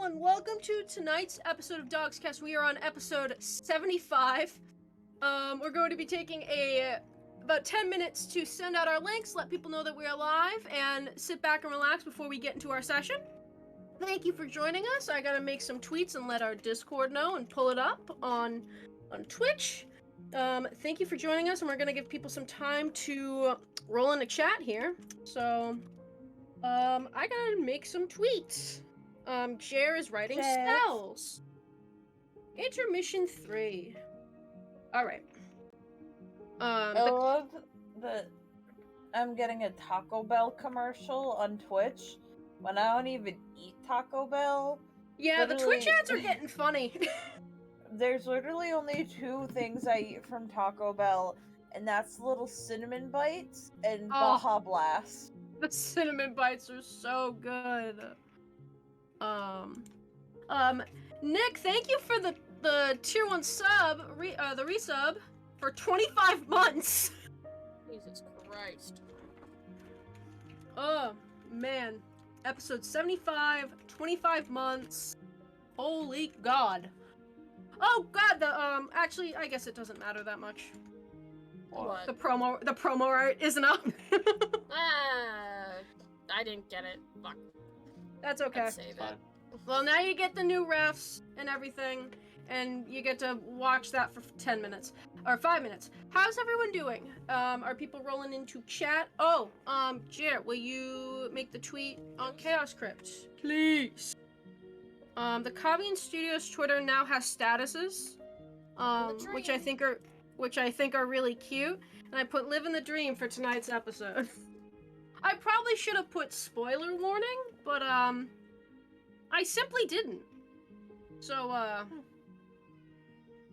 and welcome to tonight's episode of DoGsCast. We are on episode 75. We're going to be taking about 10 minutes to send out our links, let people know that we're live, and sit back and relax before we get into our session. Thank you for joining us. I gotta make some tweets and let our Discord know and pull it up on Twitch. Thank you for joining us, and we're gonna give people some time to roll in the chat here. So, I gotta make some tweets. Jer is writing spells. Intermission 3. Alright. I love that I'm getting a Taco Bell commercial on Twitch when I don't even eat Taco Bell. Yeah, the Twitch ads are getting funny. There's literally only two things I eat from Taco Bell, and that's little cinnamon bites and Baja Blast. The cinnamon bites are so good. Nick, thank you for the tier 1 sub, the resub, for 25 months. Jesus Christ. Oh, man. Episode 75, 25 months. Holy God. Oh God, actually, I guess it doesn't matter that much. What? The promo art isn't up. I didn't get it. Fuck. That's okay. Let's save it. Well, now you get the new refs and everything, and you get to watch that for 10 minutes. Or 5 minutes. How's everyone doing? Are people rolling into chat? Oh, Jer, will you make the tweet on Chaos Crypt? Please. The Cavian Studios Twitter now has statuses, which I think are really cute, and I put "Live in the Dream" for tonight's episode. I probably should have put spoiler warning, but I simply didn't. So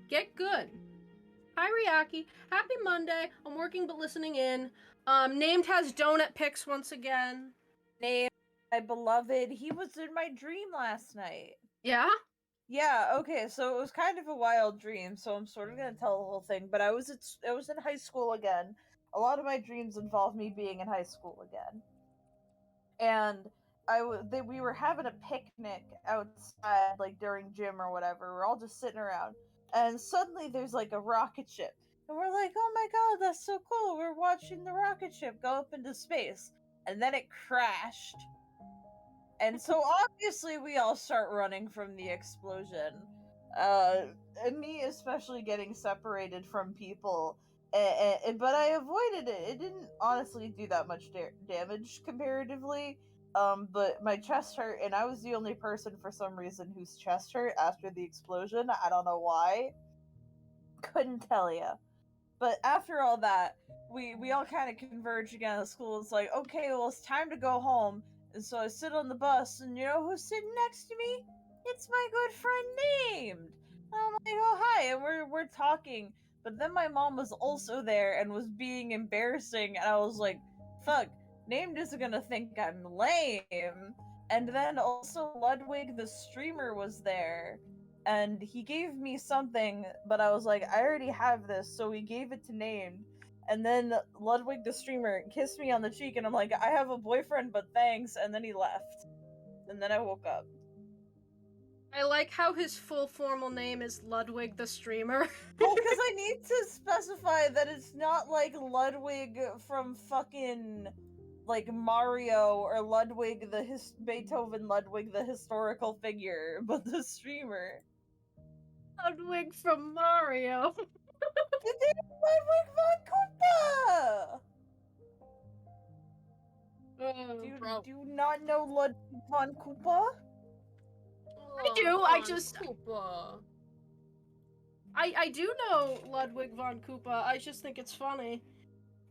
get good. Hi Ryaki, happy Monday. I'm working but listening in. Named has donut pics once again. Named, my beloved, he was in my dream last night. Yeah? Yeah, okay, so it was kind of a wild dream, so I'm sort of gonna tell the whole thing, but I was in high school again. A lot of my dreams involve me being in high school again. And we were having a picnic outside, like, during gym or whatever. We're all just sitting around. And suddenly there's, like, a rocket ship. And we're like, oh my god, that's so cool. We're watching the rocket ship go up into space. And then it crashed. And so obviously we all start running from the explosion. And me especially getting separated from people. But I avoided it. It didn't honestly do that much damage comparatively. But my chest hurt, and I was the only person for some reason whose chest hurt after the explosion. I don't know why. Couldn't tell ya. But after all that, we all kind of converge again at school. It's like, okay, well, it's time to go home. And so I sit on the bus, and you know who's sitting next to me? It's my good friend Named. And I'm like, oh, hi, and we're talking. But then my mom was also there and was being embarrassing, and I was like, fuck, Named isn't gonna think I'm lame. And then also Ludwig the streamer was there, and he gave me something, but I was like, I already have this, so we gave it to Named. And then Ludwig the streamer kissed me on the cheek, and I'm like, I have a boyfriend, but thanks, and then he left. And then I woke up. I like how his full formal name is Ludwig the streamer. Well, because I need to specify that it's not like Ludwig from fucking, like, Mario, or Ludwig Beethoven Ludwig the historical figure, but the streamer. Ludwig from Mario. The name Ludwig von Koopa! Do you not know Ludwig von Koopa? I do, I do know Ludwig von Koopa. I just think it's funny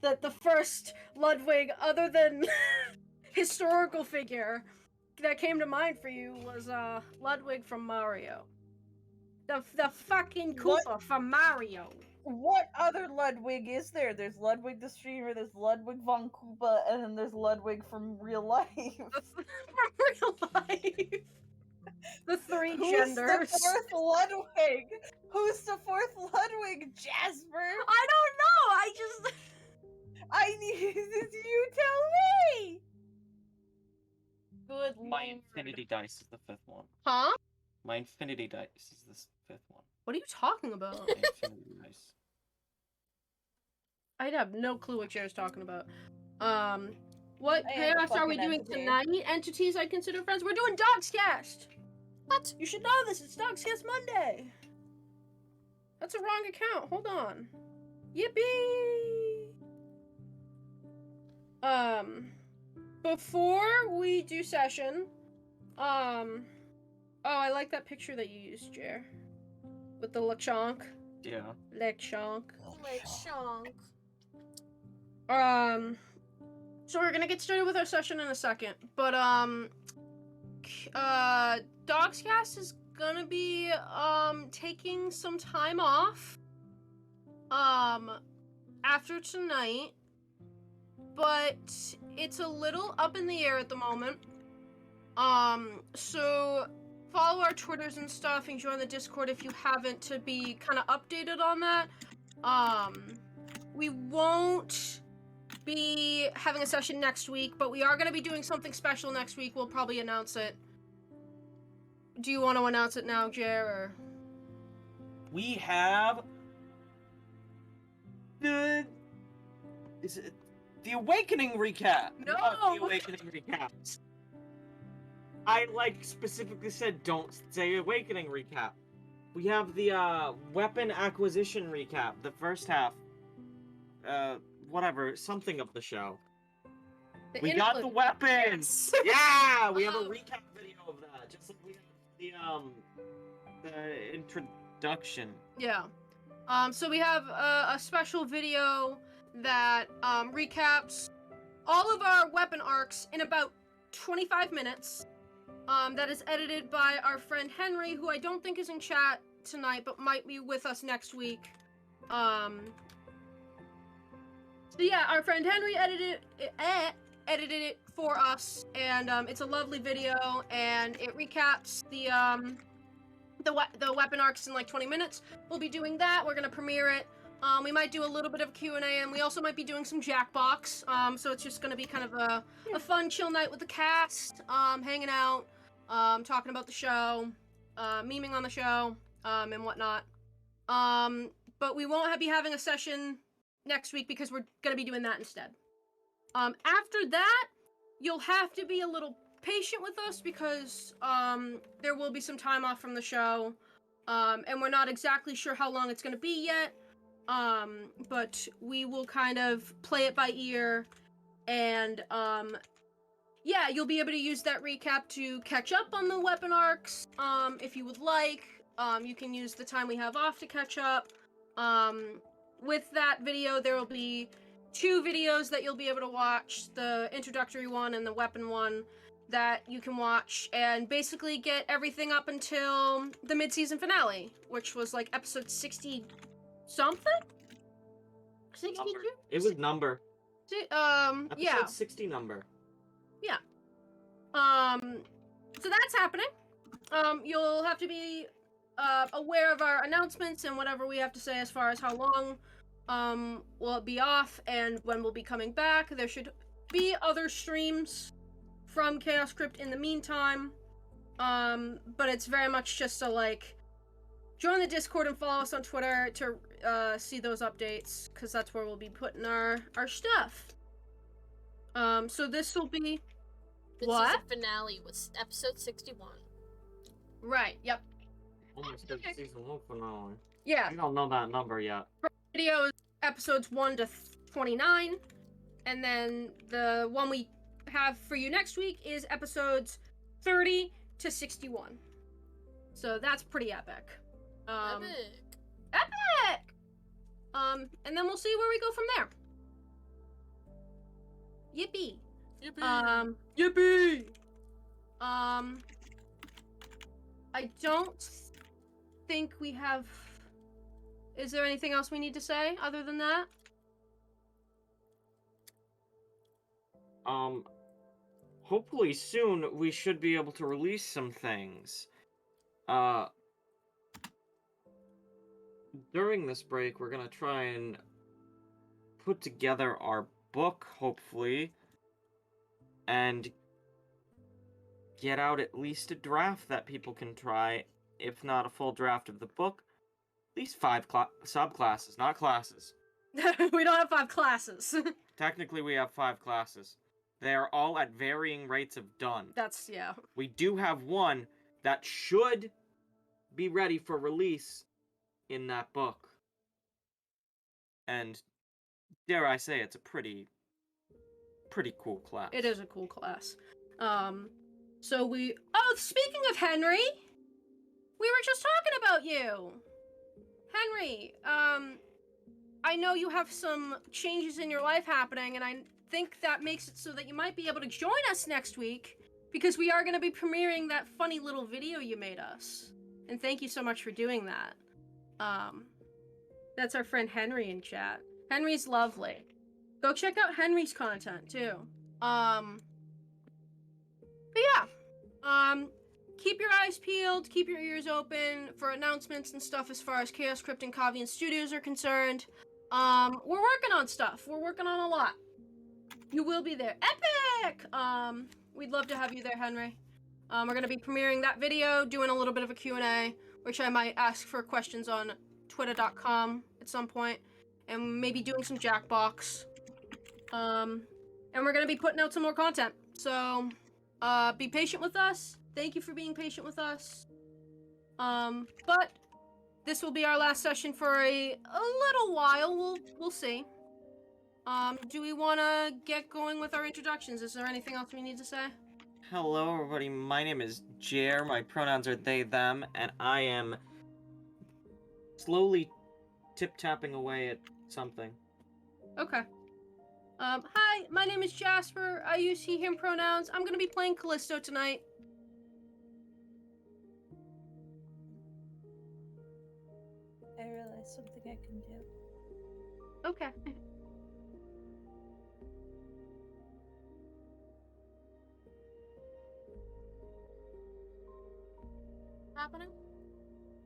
that the first Ludwig, other than historical figure, that came to mind for you was Ludwig from Mario. The fucking Koopa from Mario. What other Ludwig is there? There's Ludwig the streamer, there's Ludwig von Koopa, and then there's Ludwig from real life. From real life. The three genders. Who's the fourth Ludwig? Who's the fourth Ludwig, Jasper? I don't know, I need you tell me! Good My lord. infinity dice is the 5th one. Huh? My infinity dice is the 5th one. What are you talking about? My infinity dice. I have no clue what Jared's talking about. What I am a chaos are we fucking doing entity. tonight? Entities I consider friends. We're doing DoGsCast. What? You should know this. It's DoGsCast Monday. That's a wrong account. Hold on. Yippee! Before we do session, oh, I like that picture that you used, Jer. With the Lechonk. Yeah. Lechonk. Like Shonk. So we're gonna get started with our session in a second, but DoGsCast is gonna be taking some time off after tonight, but it's a little up in the air at the moment. So follow our Twitters and stuff and join the Discord if you haven't to be kind of updated on that. We won't be having a session next week, but we are going to be doing something special next week. We'll probably announce it. Do you want to announce it now, Jer, or? We have the Awakening recap. No! Not the Awakening recaps. I specifically said don't say Awakening recap. We have the weapon acquisition recap, the first half. Whatever, something of the show. We got the weapons! Yeah! We have a recap video of that, just like we have the introduction. Yeah. So we have a special video that recaps all of our weapon arcs in about 25 minutes. That is edited by our friend Henry, who I don't think is in chat tonight, but might be with us next week. So yeah, our friend Henry edited it for us, and it's a lovely video, and it recaps the weapon arcs in like 20 minutes. We'll be doing that. We're gonna premiere it. We might do a little bit of Q&A, and we also might be doing some Jackbox. So it's just gonna be kind of a fun, chill night with the cast, hanging out, talking about the show, memeing on the show, and whatnot. But we won't be having a session next week because we're gonna be doing that instead. After that, you'll have to be a little patient with us because there will be some time off from the show, and we're not exactly sure how long it's gonna be yet. But we will kind of play it by ear, and yeah, you'll be able to use that recap to catch up on the weapon arcs. If you would like, you can use the time we have off to catch up. With that video, there will be 2 videos that you'll be able to watch, the introductory one and the weapon one, that you can watch and basically get everything up until the mid-season finale, which was like episode 60 something? 62? It was number. Yeah. Episode 60 number. Yeah. So that's happening. You'll have to be aware of our announcements and whatever we have to say as far as how long we'll be off and when we'll be coming back. There should be other streams from Chaos Crypt in the meantime, but it's very much just to join the Discord and follow us on Twitter to see those updates, because that's where we'll be putting our stuff. So this will be Season finale was episode 61. Right, yep. Almost did the season 1 finale. Yeah. I don't know that number yet. Video is episodes 1 to 29, and then the one we have for you next week is episodes 30 to 61. So that's pretty epic. Epic! And then we'll see where we go from there. Yippee! Yippee! Yippee! I don't think we have... Is there anything else we need to say other than that? Hopefully soon we should be able to release some things. During this break, we're gonna try and put together our book, hopefully, and get out at least a draft that people can try, if not a full draft of the book. At least 5 subclasses, not classes. We don't have 5 classes. Technically, we have 5 classes. They are all at varying rates of done. That's, yeah. We do have one that should be ready for release in that book. And dare I say, it's a pretty cool class. It is a cool class. So speaking of Henry, we were just talking about you. Henry, I know you have some changes in your life happening, and I think that makes it so that you might be able to join us next week, because we are going to be premiering that funny little video you made us. And thank you so much for doing that. That's our friend Henry in chat. Henry's lovely. Go check out Henry's content, too. But yeah. Keep your eyes peeled, keep your ears open for announcements and stuff as far as Chaos Crypt and Cavian Studios are concerned. We're working on stuff. We're working on a lot. You will be there. Epic! We'd love to have you there, Henry. We're going to be premiering that video, doing a little bit of a Q&A, which I might ask for questions on twitter.com at some point, and maybe doing some Jackbox. And we're going to be putting out some more content. So, be patient with us. Thank you for being patient with us. But this will be our last session for a little while. We'll see. Do we want to get going with our introductions? Is there anything else we need to say? Hello, everybody. My name is Jer. My pronouns are they, them, and I am slowly tip-tapping away at something. Okay. Hi, my name is Jasper. I use he, him pronouns. I'm gonna be playing Callisto tonight. I realized something I can do. Okay. Happening?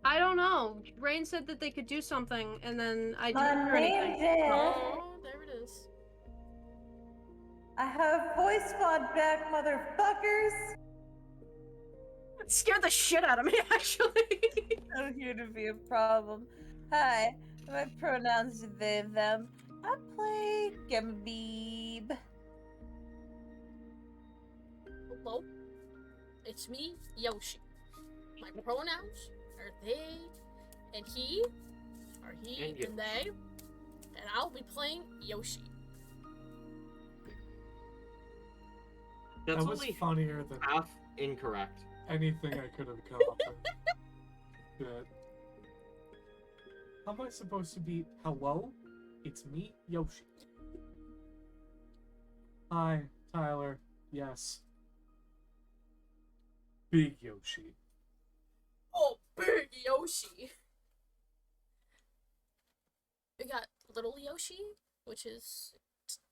I don't know. Rayne said that they could do something, and then I didn't hear My anything. name's Ed. Oh, there it is. I have voice mod back, motherfuckers. It scared the shit out of me, actually. Not here to be a problem. Hi, my pronouns are they, them. I play Gambeeb. Hello? It's me, Yoshi. My pronouns are they and he, or he And you. and they, and I'll be playing Yoshi. That's That was only funnier than half incorrect. anything I could have come up with. Good. How am I supposed to be? Hello? It's me, Yoshi. Hi, Tyler. Yes. Big Yoshi. Oh, big Yoshi! We got little Yoshi, which is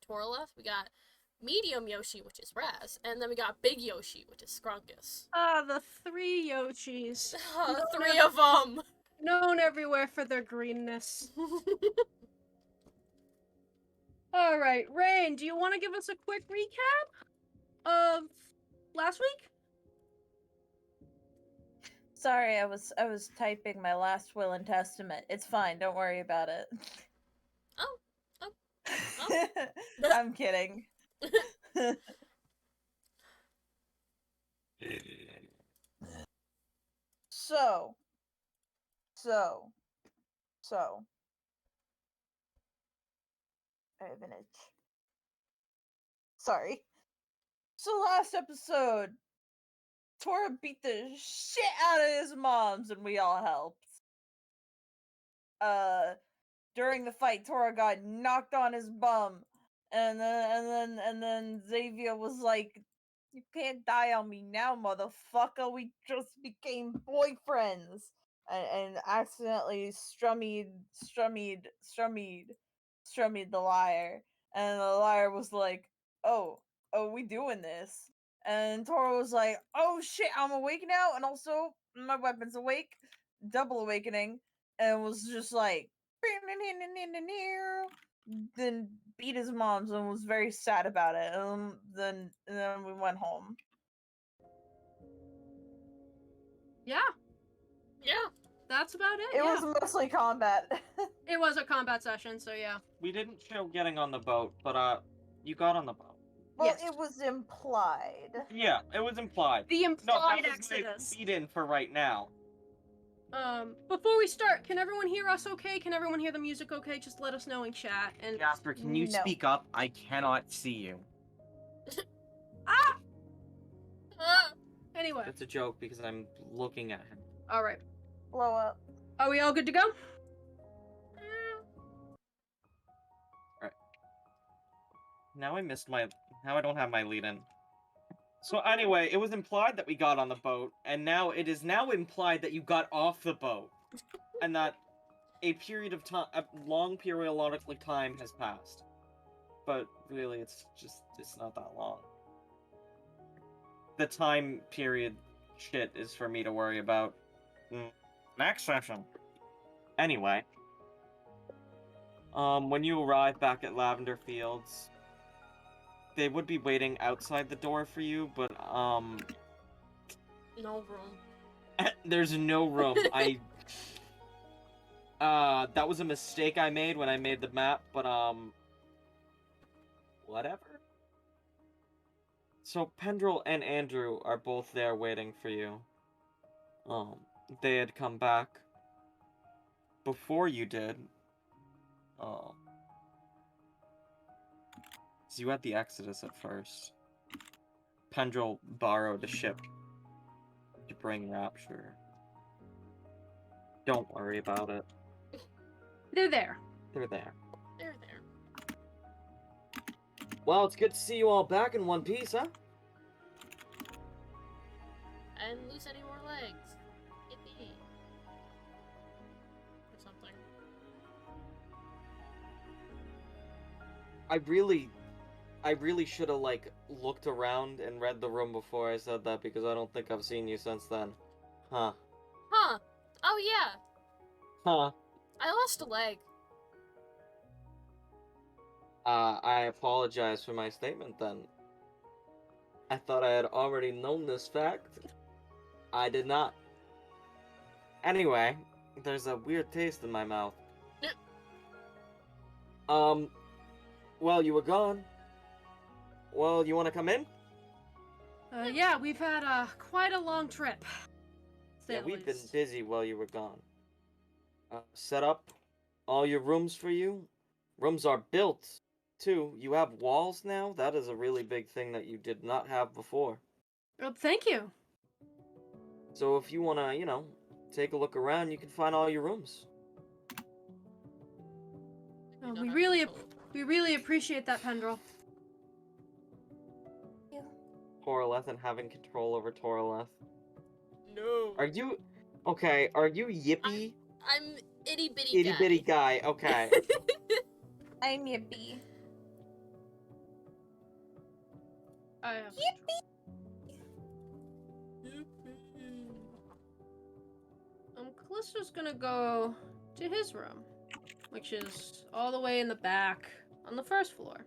Torleth. We got medium Yoshi, which is Raz. And then we got big Yoshi, which is Scrunkus. The 3 Yoshis. 3 of them! Known everywhere for their greenness. Alright, Rayne, do you want to give us a quick recap of last week? Sorry, I was typing my last will and testament. It's fine, don't worry about it. Oh. I'm kidding. So. I have an itch. Sorry. So last episode, Tora beat the shit out of his moms and we all helped. During the fight, Tora got knocked on his bum. And then Xavier was like, "You can't die on me now, motherfucker. We just became boyfriends." And accidentally strummied the liar. And the liar was like, oh, we doing this. And Tora was like, "Oh shit, I'm awake now, and also my weapon's awake." Double awakening. And was just like, then beat his moms and was very sad about it. And then we went home. that's about it. It Yeah. was mostly combat. It was a combat session, so yeah. We didn't show getting on the boat, but you got on the boat. Well, Yes. it was implied. Yeah, it was implied. The No, implied that was my exodus. lead-in for right now. Before we start, can everyone hear us okay? Can everyone hear the music okay? Just let us know in chat. And Jasper, can you No. speak up? I cannot see you. ah! Ah! Anyway, It's a joke because I'm looking at him. all right. Blow up. Are we all good to go? Now I don't have my lead-in. So anyway, it was implied that we got on the boat, and now it is now implied that you got off the boat, and that a long periodical time has passed. But really, it's not that long. The time period shit is for me to worry about. Next session. Anyway. When you arrive back at Lavender Fields, they would be waiting outside the door for you, but, No room. there's no room. That was a mistake I made when I made the map, but, whatever. So, Pendrell and Andrew are both there waiting for you. They had come back before you did. So you had the Exodus at first. Pendrell borrowed a ship to bring Rapture. Don't worry about it. They're there. They're there. They're there. Well, it's good to see you all back in one piece, huh? I didn't lose any more legs. Yippee. Or something. I really should have, like, looked around and read the room before I said that, because I don't think I've seen you since then. Huh. Huh. Oh, yeah. Huh. I lost a leg. I apologize for my statement then. I thought I had already known this fact. I did not. Anyway, there's a weird taste in my mouth. Well, you were gone. Well, you want to come in? Yeah, we've had quite a long trip. to say Yeah, the we've been least. busy while you were gone. Set up all your rooms for you. Rooms are built, too. You have walls now. That is a really big thing that you did not have before. Oh, thank you. So if you want to, take a look around, you can find all your rooms. Oh, don't we have really, control. we really appreciate that, Pendrell. Toraleth and having control over Toraleth. No. Are you... Okay, are you Yippee? I'm itty bitty Itty bitty guy, okay. I'm Yippee. I have. Callisto's gonna go to his room, which is all the way in the back on the first floor.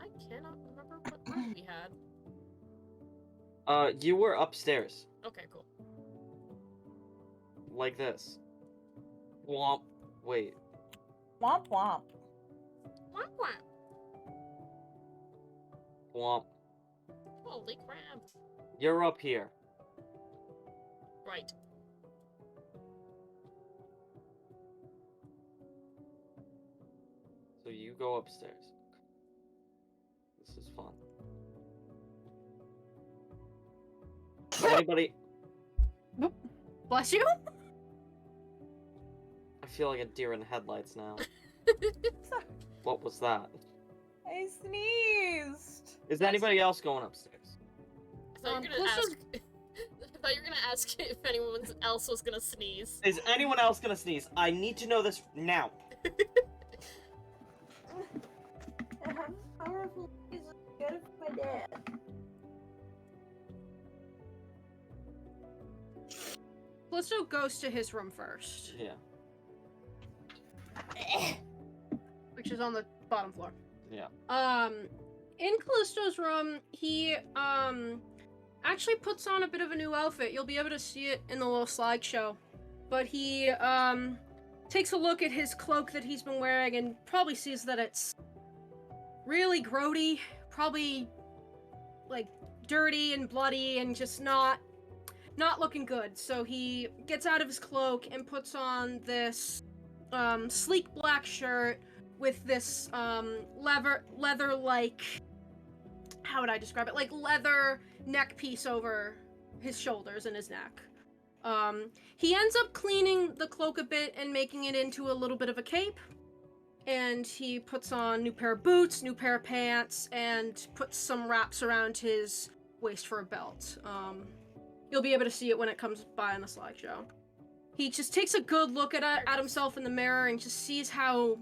I cannot remember what room we had. You were upstairs. Okay, cool. Like this. Womp. Wait. Womp womp. Wah, wah. Womp. Holy crap. You're up here. Right. So you go upstairs. This is fun. Anybody... Bless you. I feel like a deer in headlights now. What was that? I sneezed. Is anybody else going upstairs? I thought you were gonna Callisto's- ask. I thought you were gonna ask if anyone else was gonna sneeze. Is anyone else gonna sneeze? I need to know this now. I have powerful music good for my dad. Callisto goes to his room first, Yeah. which is on the bottom floor. Yeah. In Callisto's room, he actually puts on a bit of a new outfit. You'll be able to see it in the little slideshow but he takes a look at his cloak that he's been wearing and probably sees that it's really grody, probably like dirty and bloody and just not looking good. So he gets out of his cloak and puts on this sleek black shirt with this leather like, how would I describe it? Like leather neck piece over his shoulders and his neck. He ends up cleaning the cloak a bit and making it into a little bit of a cape. And he puts on new pair of boots, new pair of pants, and puts some wraps around his waist for a belt. You'll be able to see it when it comes by on the slideshow. He just takes a good look at himself in the mirror and just sees how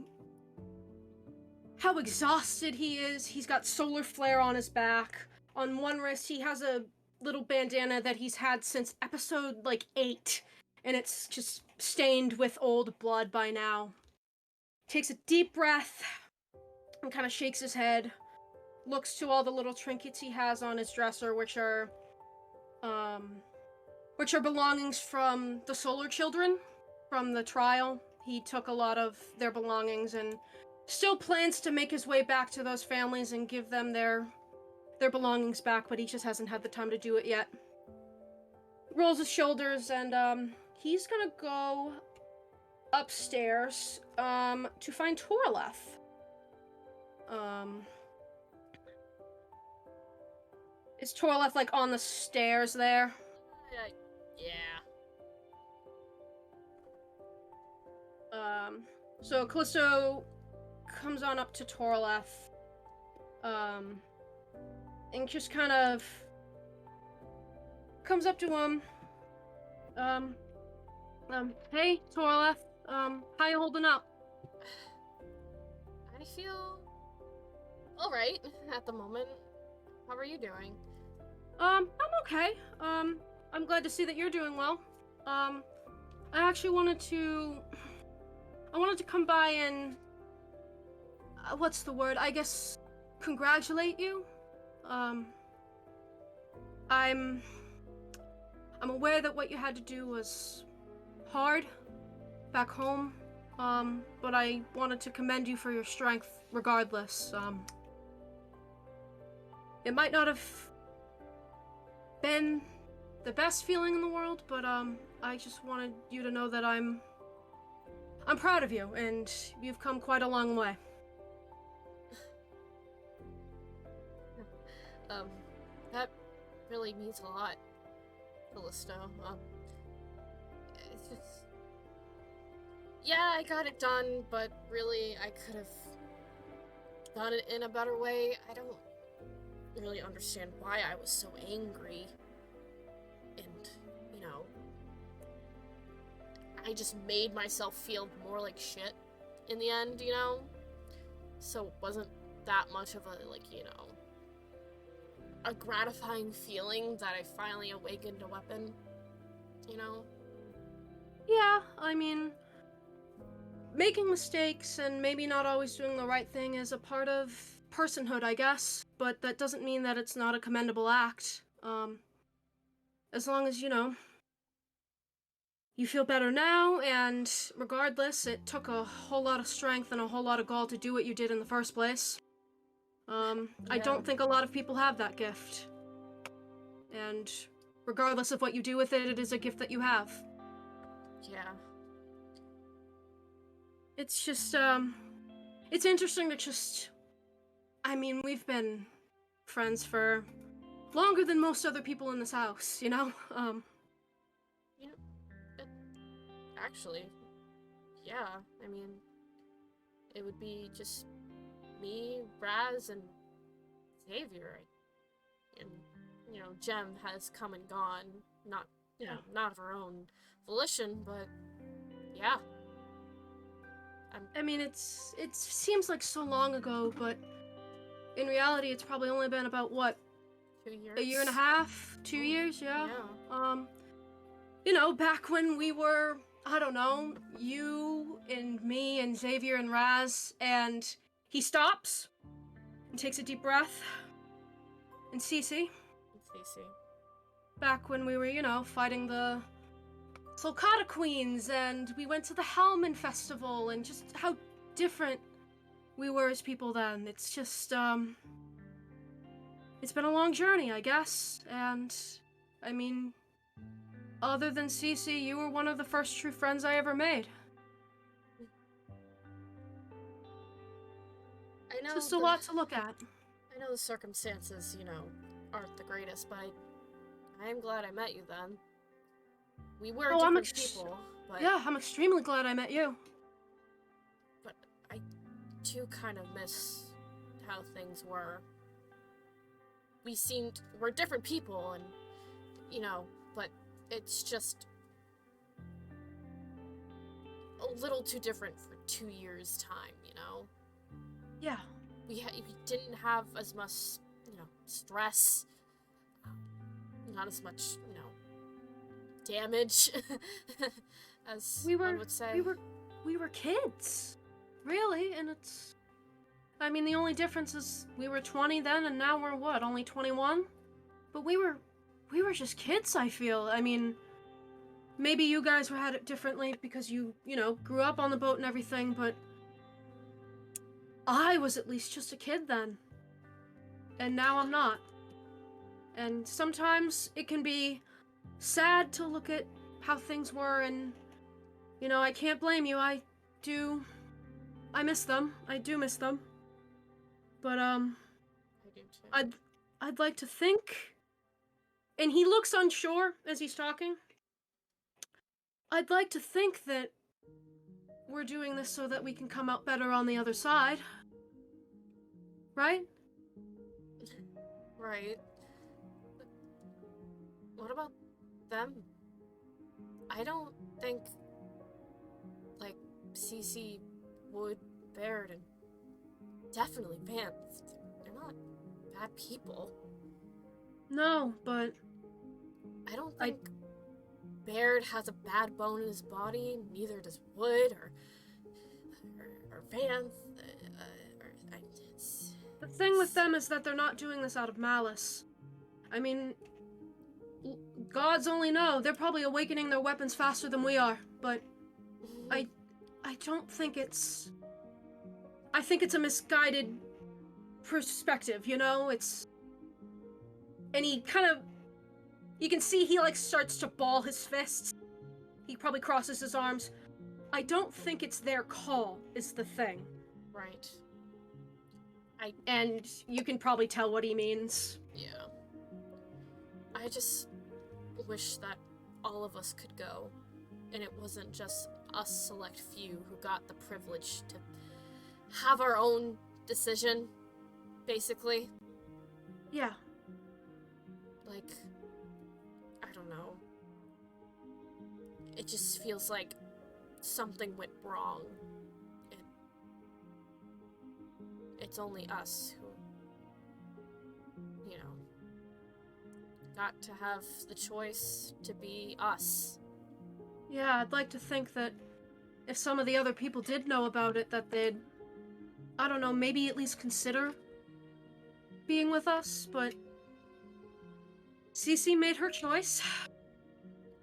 exhausted he is. He's got solar flare on his back. On one wrist, he has a little bandana that he's had since episode, 8. And it's just stained with old blood by now. Takes a deep breath and kind of shakes his head. Looks to all the little trinkets he has on his dresser, which are belongings from the Solar Children from the trial. He took a lot of their belongings and still plans to make his way back to those families and give them their belongings back, but he just hasn't had the time to do it yet. Rolls his shoulders and he's gonna go upstairs to find Torleth. Is Torleth on the stairs there? Yeah. So Callisto comes on up to Torleth, and just kind of comes up to him. Hey, Torleth, how you holding up? I feel alright at the moment. How are you doing? I'm okay. I'm glad to see that you're doing well. I actually wanted to come by and, what's the word? I guess congratulate you. I'm aware that what you had to do was hard back home, but I wanted to commend you for your strength regardless. It might not have been the best feeling in the world, but I just wanted you to know that I'm proud of you, and you've come quite a long way. That really means a lot, Callisto. It's just... Yeah, I got it done, but really, I could have done it in a better way. I don't really understand why I was so angry. And, I just made myself feel more like shit in the end, So it wasn't that much of a, a gratifying feeling that I finally awakened a weapon, Yeah, I mean, making mistakes and maybe not always doing the right thing is a part of personhood, I guess, but that doesn't mean that it's not a commendable act. As long as, you feel better now, and regardless, it took a whole lot of strength and a whole lot of gall to do what you did in the first place. I don't think a lot of people have that gift. And regardless of what you do with it, it is a gift that you have. Yeah. It's just, it's interesting to just... I mean, we've been friends for longer than most other people in this house, Actually, yeah, I mean, it would be just me, Raz, and Xavier. And, Jem has come and gone, not of her own volition, but, yeah. I mean, it seems like so long ago, but in reality, it's probably only been about, 2 years? A year and a half? 2 years, yeah. Back when we were, I don't know, you and me and Xavier and Raz, and he stops and takes a deep breath. And Cece. Cece. Back when we were, fighting the Sulcata Queens, and we went to the Hellman Festival, and just how different we were as people then. It's just, it's been a long journey, I guess, and, I mean, other than Cece, you were one of the first true friends I ever made. I know Just a lot to look at. I know the circumstances, aren't the greatest, but I am glad I met you then. We were different people, but... Yeah, I'm extremely glad I met you. But I do kind of miss how things were. We're different people, and, but it's just a little too different for 2 years' time, Yeah. We didn't have as much, stress, not as much, damage, as one would say. We were kids, really, and it's... I mean, the only difference is we were 20 then, and now we're, what, only 21? But we were just kids, I feel. I mean, maybe you guys had it differently because you grew up on the boat and everything, but I was at least just a kid then. And now I'm not. And sometimes it can be sad to look at how things were, and, I can't blame you. I miss them. I do miss them. But, I do too. I'd like to think, and he looks unsure as he's talking. I'd like to think that we're doing this so that we can come out better on the other side. Right? Right. But what about them? I don't think, Cece, Wood, Baird, and definitely Vance, they're not bad people. No, but... I don't think Baird has a bad bone in his body, neither does Wood, or Vance, The thing with them is that they're not doing this out of malice. I mean, gods only know. They're probably awakening their weapons faster than we are, but I don't think it's... I think it's a misguided perspective, It's... And he kind of... You can see he, starts to ball his fists. He probably crosses his arms. I don't think it's their call, is the thing. Right. And you can probably tell what he means. Yeah. I just wish that all of us could go, and it wasn't just us select few who got the privilege to have our own decision, basically. Yeah. I don't know. It just feels like something went wrong. It's only us who, got to have the choice to be us. Yeah, I'd like to think that if some of the other people did know about it, that they'd, I don't know, maybe at least consider being with us, but Cece made her choice,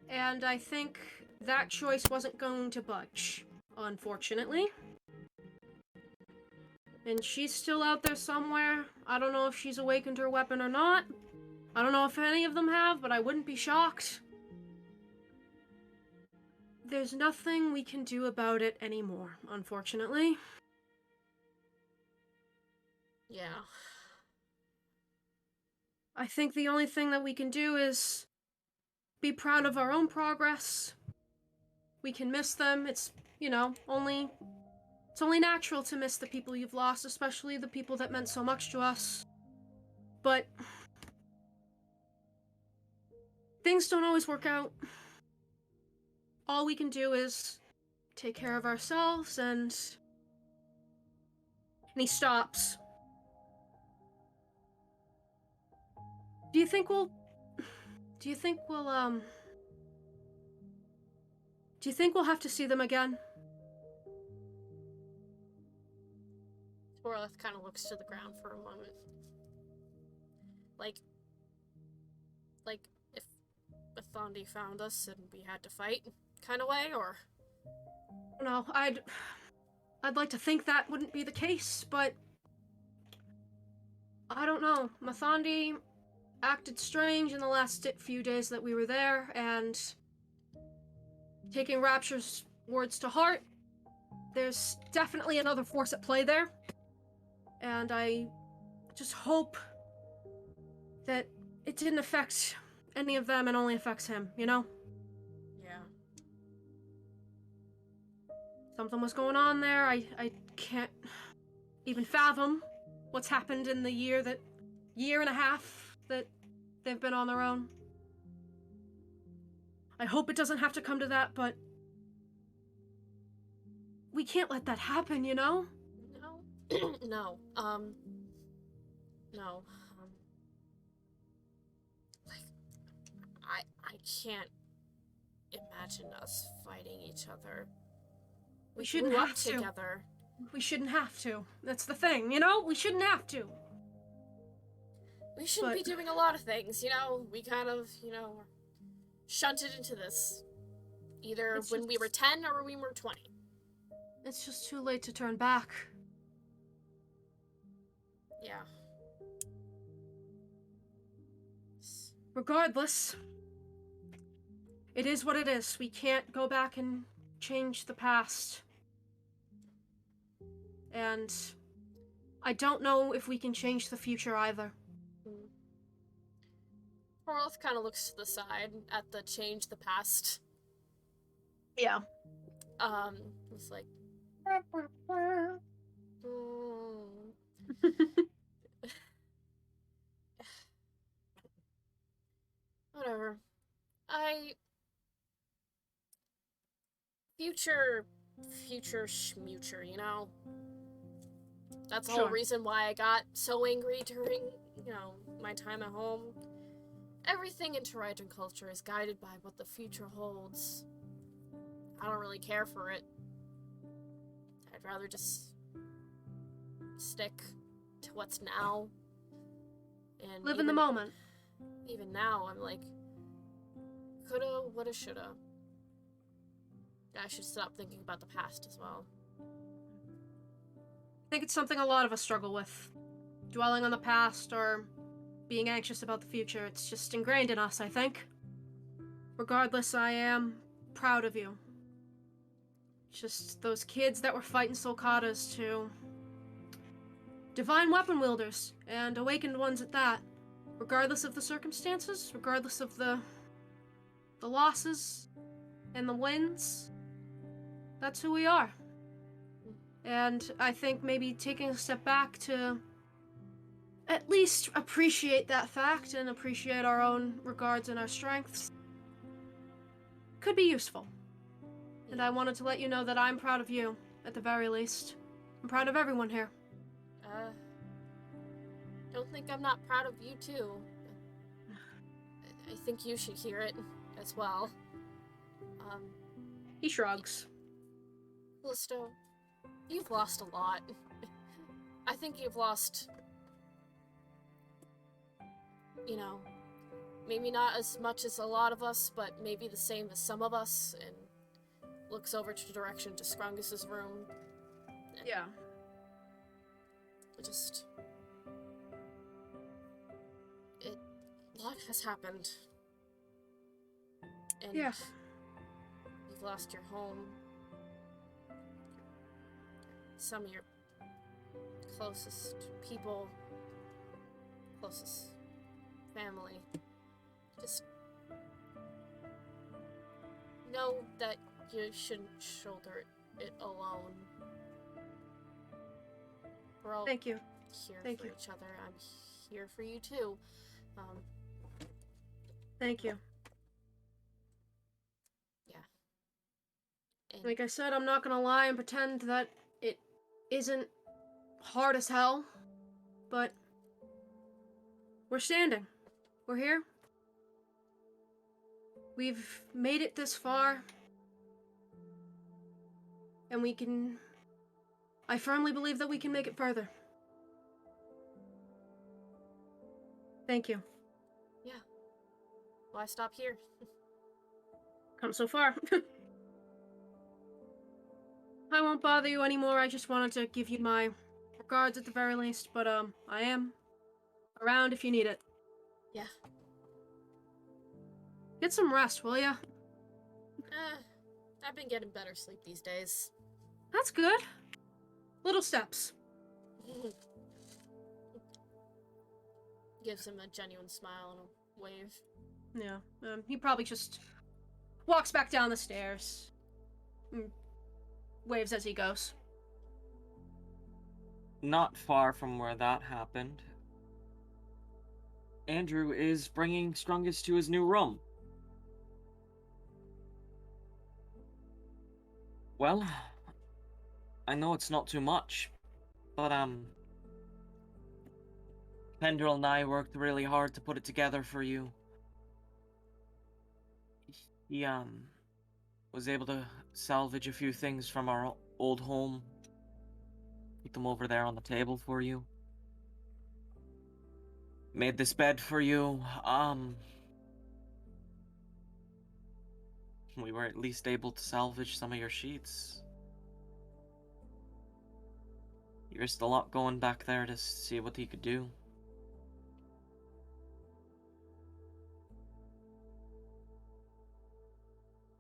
and I think that choice wasn't going to budge, unfortunately. And she's still out there somewhere. I don't know if she's awakened her weapon or not. I don't know if any of them have, but I wouldn't be shocked. There's nothing we can do about it anymore, unfortunately. Yeah. I think the only thing that we can do is be proud of our own progress. We can miss them. It's, it's only natural to miss the people you've lost, especially the people that meant so much to us. But things don't always work out. All we can do is take care of ourselves, and he stops. Do you think we'll have to see them again? Sporleth kind of looks to the ground for a moment. Like if Athandi found us and we had to fight, kind of way, or? No, I'd like to think that wouldn't be the case, but I don't know. Mathandi acted strange in the last few days that we were there, and taking Rapture's words to heart, there's definitely another force at play there. And I just hope that it didn't affect any of them and only affects him, you know? Yeah. Something was going on there. I can't even fathom what's happened in the year and a half that they've been on their own. I hope it doesn't have to come to that, but we can't let that happen, you know? No. No. No. Like, I can't imagine us fighting each other. We shouldn't grew have up to. together. We shouldn't have to. That's the thing, you know? We shouldn't have to. We shouldn't But- be doing a lot of things, you know? We kind of, shunted into this. Either It's when we just- were 10 or when we were 20. It's just too late to turn back. Yeah. Regardless, it is what it is. We can't go back and change the past. And I don't know if we can change the future either. Orloth kind of looks to the side at the change the past. Yeah. It's like, whatever. Future schmuture, you know? That's the whole Sure. reason why I got so angry during, my time at home. Everything in Turitan culture is guided by what the future holds. I don't really care for it. I'd rather just stick to what's now. And Live in the moment. Even now, I'm like, coulda, woulda, shoulda. I should stop thinking about the past as well. I think it's something a lot of us struggle with. Dwelling on the past or being anxious about the future. It's just ingrained in us, I think. Regardless, I am proud of you. Just those kids that were fighting Sulcatas to divine weapon wielders, and awakened ones at that. Regardless of the circumstances, regardless of the losses and the wins, that's who we are. And I think maybe taking a step back to at least appreciate that fact and appreciate our own regards and our strengths could be useful. And I wanted to let you know that I'm proud of you, at the very least. I'm proud of everyone here. Don't think I'm not proud of you too. I think you should hear it as well. He shrugs. Callisto, you've lost a lot. I think you've lost, maybe not as much as a lot of us, but maybe the same as some of us, and looks over to the direction to Scrungus's room. Yeah. A lot has happened. And Yeah. you've lost your home. Some of your closest people, closest family. Just know that you shouldn't shoulder it alone. We're all Thank you. here Thank for you. each other. I'm here for you too. Thank you. Yeah. And Like I said, I'm not gonna lie and pretend that it isn't hard as hell, but we're standing. We're here. We've made it this far. And I firmly believe that we can make it further. Thank you. why stop here? Come so far. I won't bother you anymore. I just wanted to give you my regards at the very least, but I am around if you need it. Yeah. Get some rest, will ya? I've been getting better sleep these days. That's good. Little steps. Gives him a genuine smile and a wave. Yeah. He probably just walks back down the stairs. And waves as he goes. Not far from where that happened, Andrew is bringing Strongest to his new room. Well, I know it's not too much, but Pendrell and I worked really hard to put it together for you. He was able to salvage a few things from our old home. Put them over there on the table for you. Made this bed for you. We were at least able to salvage some of your sheets. You risked a lot going back there to see what he could do.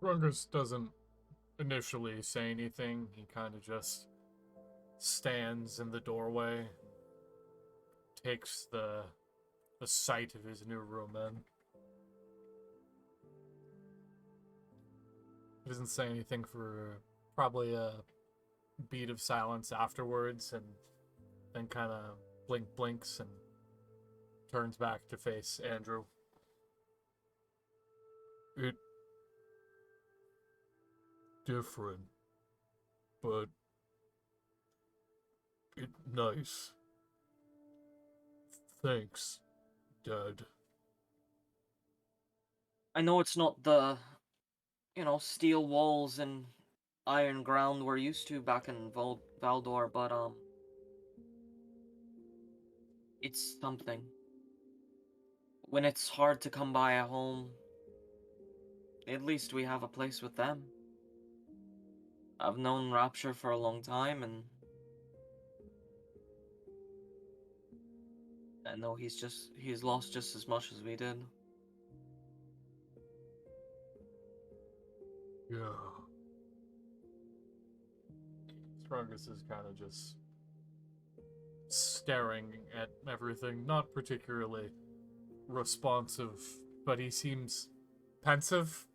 Rungus doesn't initially say anything. He kind of just stands in the doorway, takes the sight of his new room in. He doesn't say anything for probably a beat of silence afterwards, and then kind of blinks and turns back to face Andrew. It different, but it nice. Thanks, Dad. I know it's not the, steel walls and iron ground we're used to back in Valdor, but, it's something. When it's hard to come by a home, at least we have a place with them. I've known Rapture for a long time, and I know he's lost just as much as we did. Yeah. Strongest is kind of just staring at everything, not particularly responsive, but he seems pensive.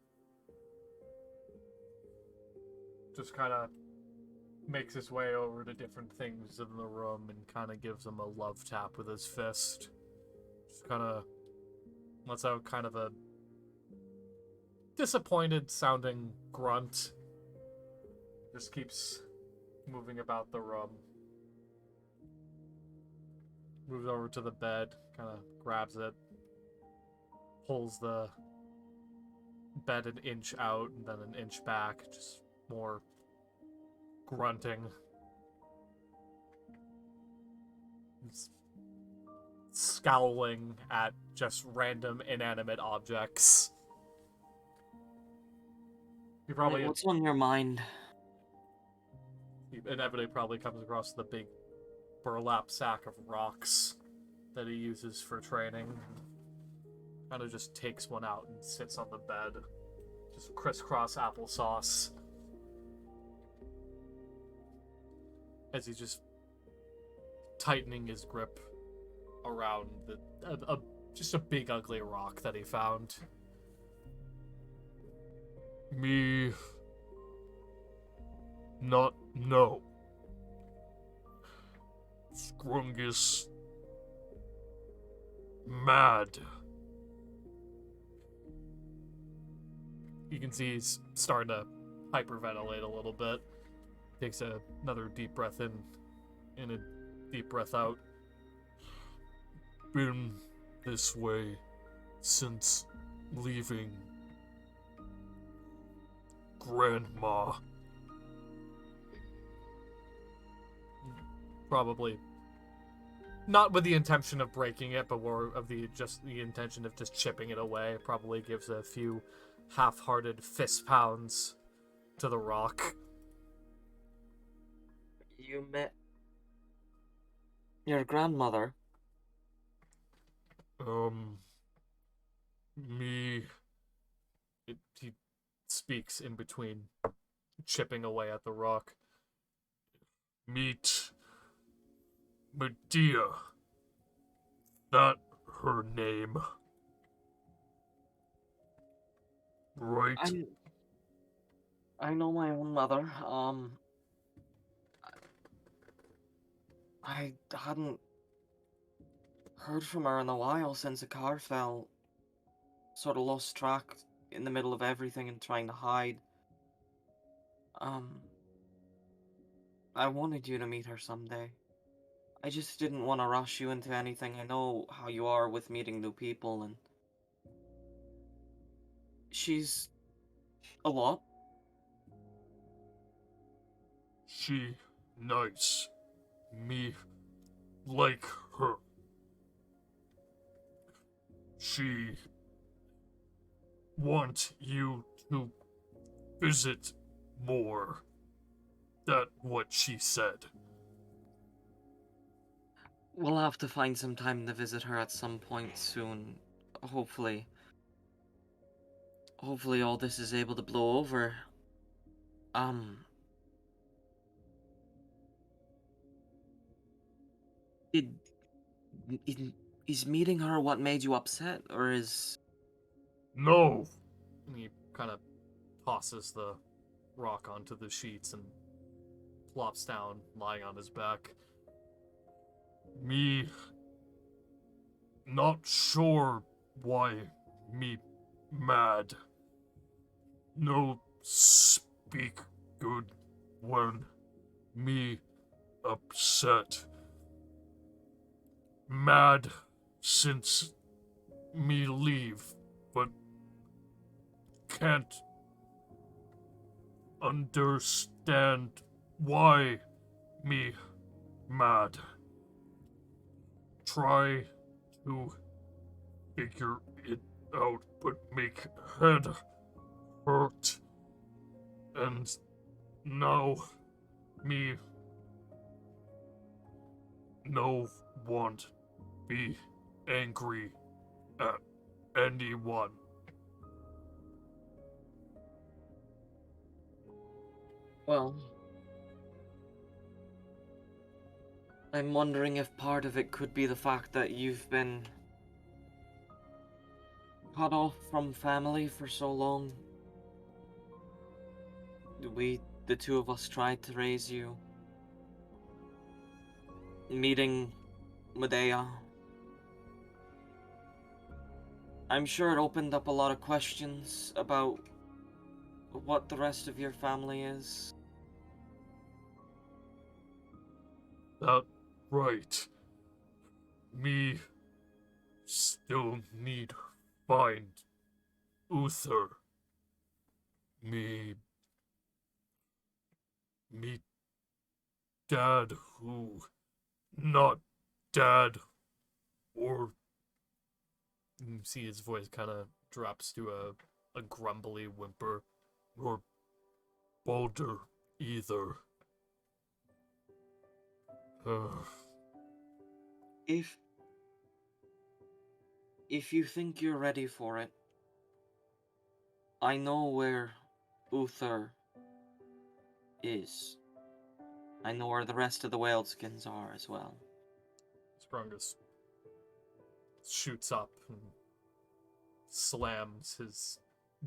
Just kind of makes his way over to different things in the room and kind of gives them a love tap with his fist. Just kind of lets out kind of a disappointed sounding grunt. Just keeps moving about the room. Moves over to the bed, kind of grabs it, pulls the bed an inch out and then an inch back, just more grunting. He's scowling at just random inanimate objects. He probably What's on your mind? He inevitably probably comes across the big burlap sack of rocks that he uses for training. Kind of just takes one out and sits on the bed. Just crisscross applesauce. As he's just tightening his grip around just a big ugly rock that he found. Me not know. Strongest mad. You can see he's starting to hyperventilate a little bit. Takes another deep breath in and a deep breath out. Been this way since leaving Grandma. Probably not with the intention of breaking it, but more of the intention of just chipping it away. Probably gives a few half-hearted fist pounds to the rock. You met your grandmother? Me. He speaks in between, chipping away at the rock. Meet Medea. That her name. Right? I know my own mother. I hadn't heard from her in a while since a car fell. Sort of lost track in the middle of everything and trying to hide. I wanted you to meet her someday. I just didn't want to rush you into anything. I know how you are with meeting new people, and she's a lot. She nice. Me like her. She want you to visit more. That what she said. We'll have to find some time to visit her at some point soon. Hopefully. Hopefully all this is able to blow over. Did... Is meeting her what made you upset, or is... No! And he kind of tosses the rock onto the sheets and plops down, lying on his back. Me... not sure why me mad. No speak good when me upset. Mad since me leave, but can't understand why me mad. Try to figure it out, but make head hurt. And now me no want be angry at anyone. Well... I'm wondering if part of it could be the fact that you've been... cut off from family for so long. The two of us, tried to raise you. Meeting Medea. I'm sure it opened up a lot of questions about what the rest of your family is. That right. Me still need find Uther. Me dad who not dad or you see his voice kind of drops to a grumbly whimper or Boulder either. If you think you're ready for it, I know where Uther is. I know where the rest of the Whaleskins are as well. Sprungus shoots up and slams his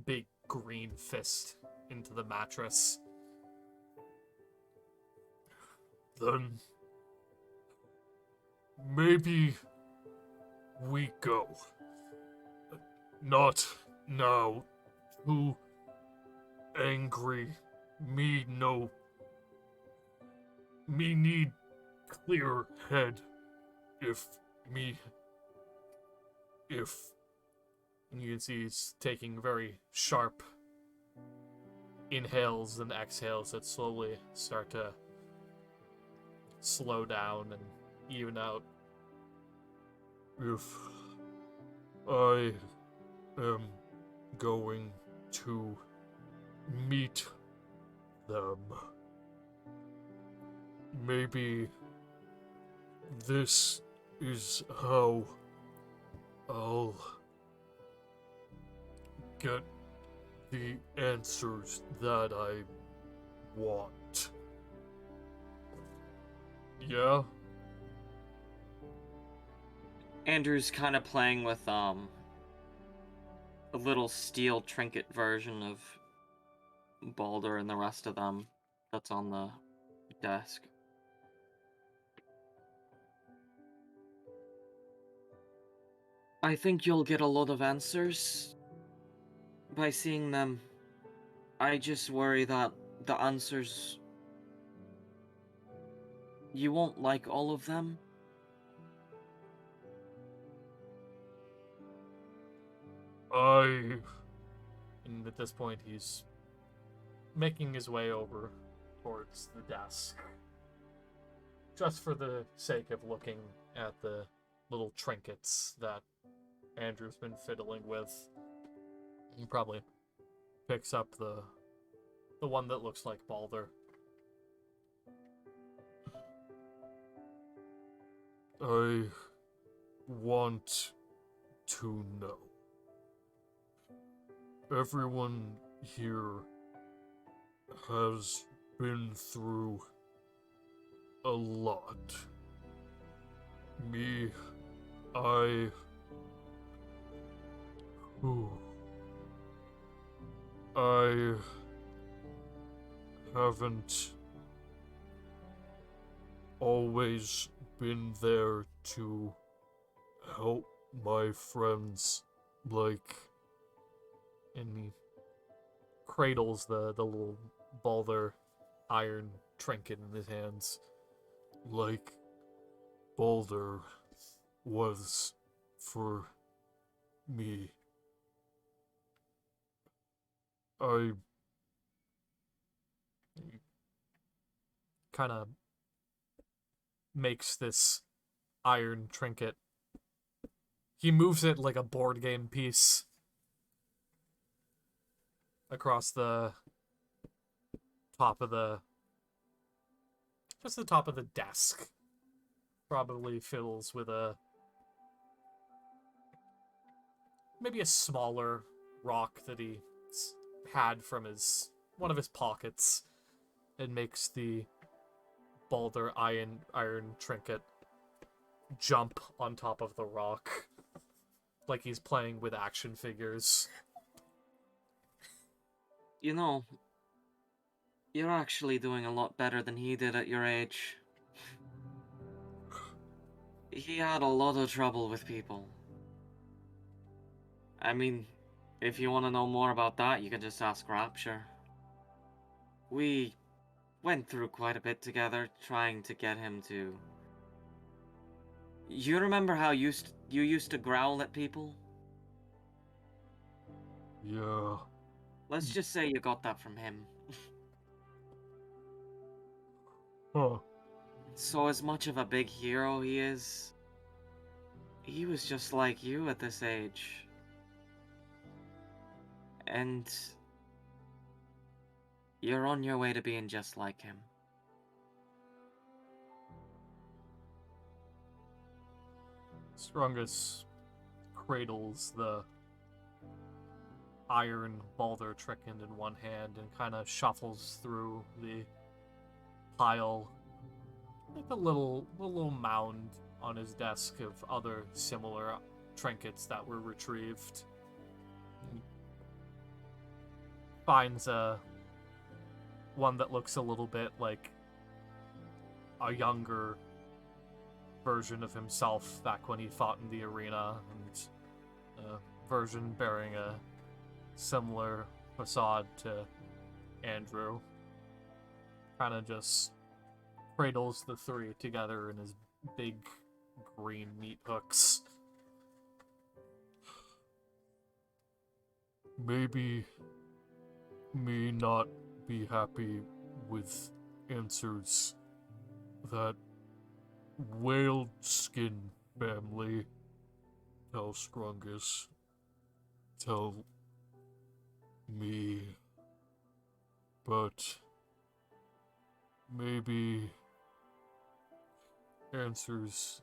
big green fist into the mattress. Then maybe we go. Not now. Too angry. Me need clear head. If and you can see he's taking very sharp inhales and exhales that slowly start to slow down and even out. If I am going to meet them, maybe this is how I'll get the answers that I want. Yeah? Andrew's kind of playing with a little steel trinket version of Balder and the rest of them that's on the desk. I think you'll get a lot of answers by seeing them. I just worry that the answers... you won't like all of them. And at this point, he's making his way over towards the desk. Just for the sake of looking at the little trinkets that Andrew's been fiddling with. He probably picks up the one that looks like Balder. I want to know. Everyone here has been through a lot. Me, I haven't always been there to help my friends, like, and he cradles the little Balder iron trinket in his hands, like Balder was for me. I kind of makes this iron trinket. He moves it like a board game piece across the top of the top of the desk. Probably fiddles with maybe a smaller rock that he had from one of his pockets, and makes the Balder iron trinket jump on top of the rock like he's playing with action figures. You know, you're actually doing a lot better than he did at your age. He had a lot of trouble with people. I mean, if you want to know more about that, you can just ask Rapture. We went through quite a bit together, trying to get him to... You remember how you used to growl at people? Yeah. Let's just say you got that from him. Huh. So as much of a big hero he is, he was just like you at this age. And you're on your way to being just like him. Strungus cradles the iron Balder trinket in one hand and kind of shuffles through the pile, like a little mound on his desk of other similar trinkets that were retrieved. He finds one that looks a little bit like a younger version of himself back when he fought in the arena, and a version bearing a similar facade to Andrew. Kind of just cradles the three together in his big green meat hooks. Maybe me not be happy with answers that whale skin family tell Strungus tell me, but maybe answers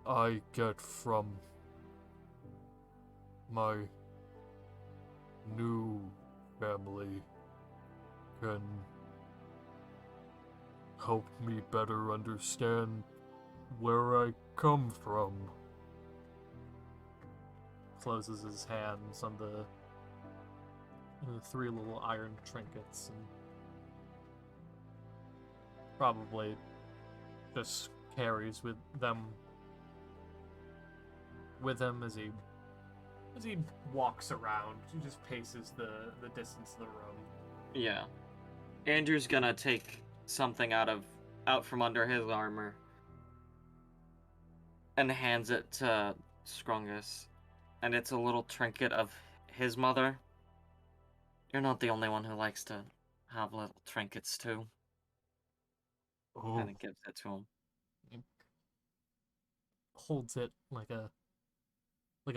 I get from my new family can help me better understand where I come from. Closes his hands on the three little iron trinkets and probably just carries with him as he walks around. He just paces the distance of the room. Yeah. Andrew's gonna take something out from under his armor and hands it to Scrungus. And it's a little trinket of his mother. You're not the only one who likes to have little trinkets too. Oh. And it gives it to him. He holds it like a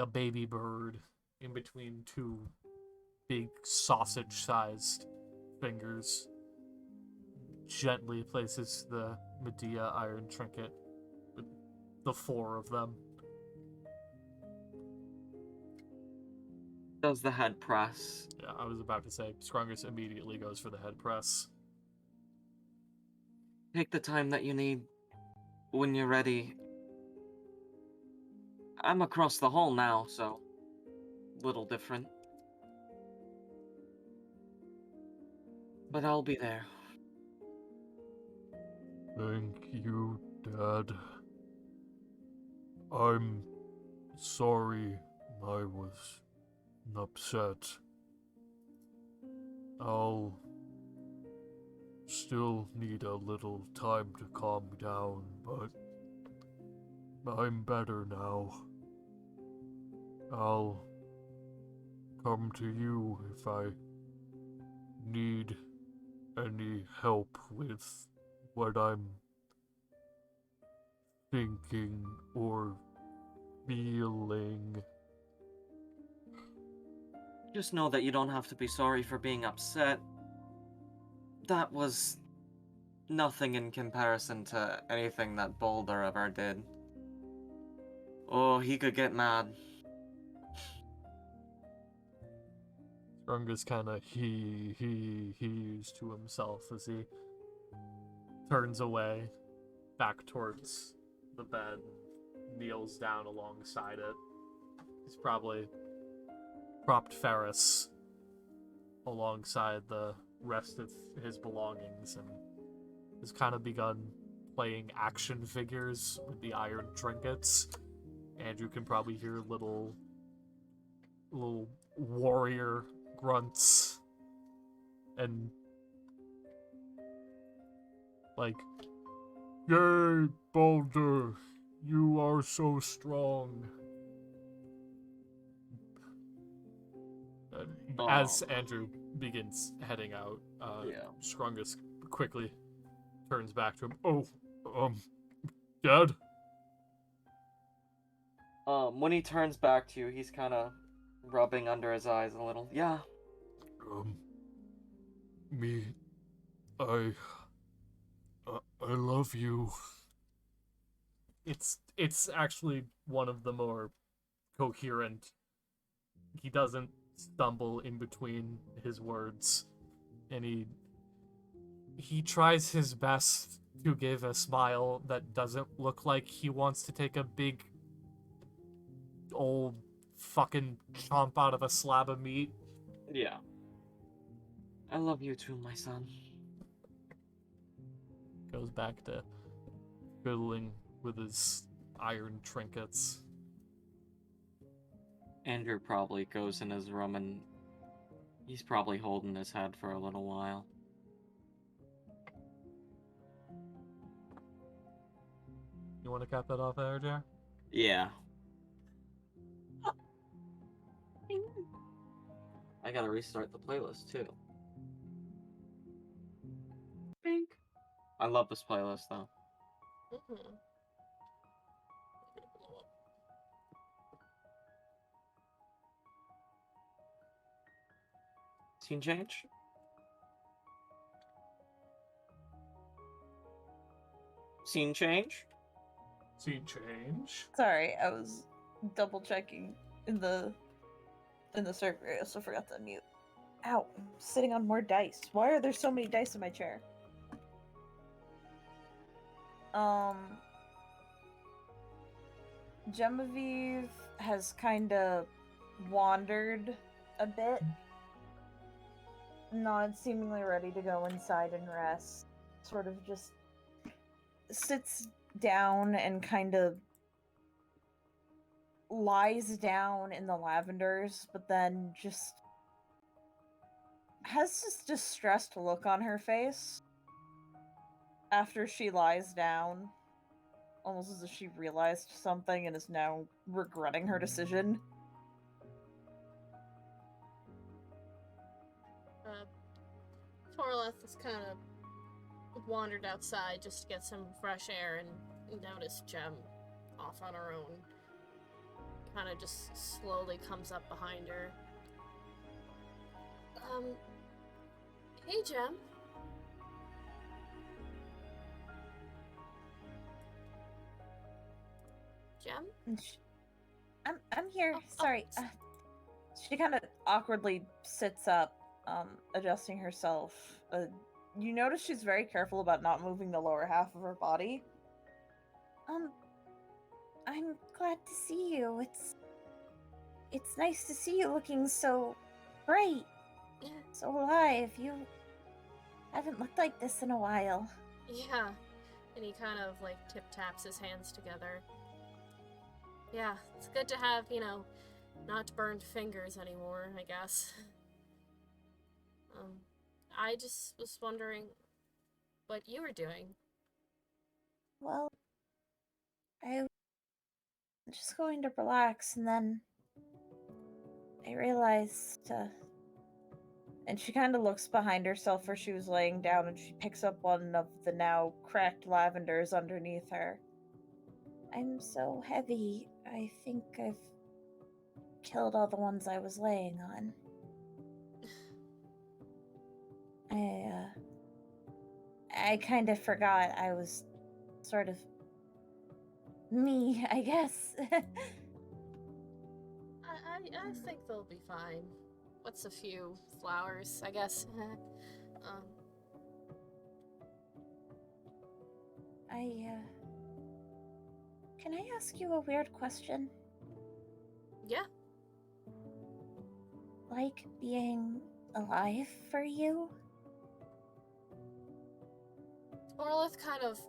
baby bird in between two big sausage-sized fingers. Gently places the Medea iron trinket with the four of them. Does the head press. Yeah, I was about to say, Scrungus immediately goes for the head press. Take the time that you need when you're ready. I'm across the hall now, so little different. But I'll be there. Thank you, Dad. I'm sorry I was upset. I'll still need a little time to calm down, but I'm better now. I'll come to you if I need any help with what I'm thinking or feeling. Just know that you don't have to be sorry for being upset. That was nothing in comparison to anything that Boulder ever did. Oh, he could get mad. Rungus kind of he's to himself as he turns away back towards the bed, kneels down alongside it. He's probably propped Ferris alongside the rest of his belongings and has kind of begun playing action figures with the iron trinkets. Andrew can probably hear little warrior grunts and like, "Yay, Boulder, you are so strong." As Andrew begins heading out, Scrungus quickly turns back to him. "Oh, Dad?" When he turns back to you, he's kind of rubbing under his eyes a little. Yeah. I love you. It's actually one of the more coherent. He doesn't stumble in between his words, and he tries his best to give a smile that doesn't look like he wants to take a big old fucking chomp out of a slab of meat. Yeah. I love you too, my son. Goes back to fiddling with his iron trinkets. Andrew probably goes in his room and he's probably holding his head for a little while. You want to cap that off there, Jar? Yeah. I gotta restart the playlist too. Bink. I love this playlist though. Mm-hmm. Scene change? Scene change. Scene change. Sorry, I was double checking in the server area, so I forgot to unmute. Ow, I'm sitting on more dice. Why are there so many dice in my chair? Genevieve has kind of wandered a bit, not seemingly ready to go inside and rest. Sort of just sits down and kind of lies down in the lavenders, but then just has this distressed look on her face after she lies down, almost as if she realized something and is now regretting her decision. Torleth has kind of wandered outside just to get some fresh air and noticed Gem off on her own. Kind of just slowly comes up behind her. Hey, Gem. Gem? I'm here. Oh, Sorry. She kind of awkwardly sits up, adjusting herself. You notice she's very careful about not moving the lower half of her body. I'm glad to see you. It's nice to see you looking so bright, so alive. You haven't looked like this in a while. Yeah. And he kind of, like, tip-taps his hands together. Yeah, it's good to have, not burned fingers anymore, I guess. I just was wondering what you were doing. Well, I was just going to relax, and then I realized, and she kind of looks behind herself where she was laying down, and she picks up one of the now cracked lavenders underneath her. I'm so heavy, I think I've killed all the ones I was laying on. I kind of forgot I was sort of me, I guess. I think they'll be fine. What's a few flowers, I guess. Can I ask you a weird question? Yeah. Like being alive for you? Orlith kind of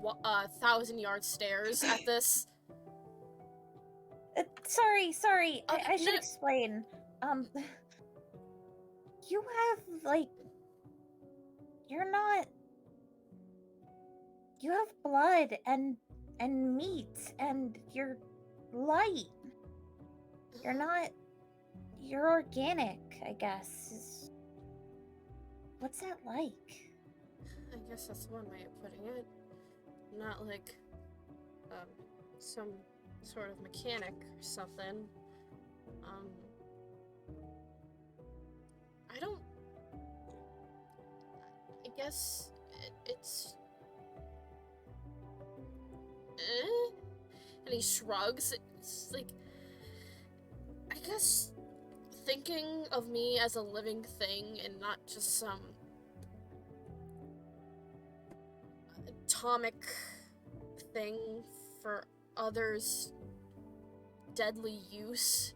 1,000-yard stares at this. Sorry. I should no. explain. You have, like... You have blood and meat, and you're light. You're organic, I guess. What's that like? I guess that's one way of putting it. Not like, some sort of mechanic or something. I guess it's... And he shrugs. It's like... I guess thinking of me as a living thing and not just some atomic thing for others' deadly use.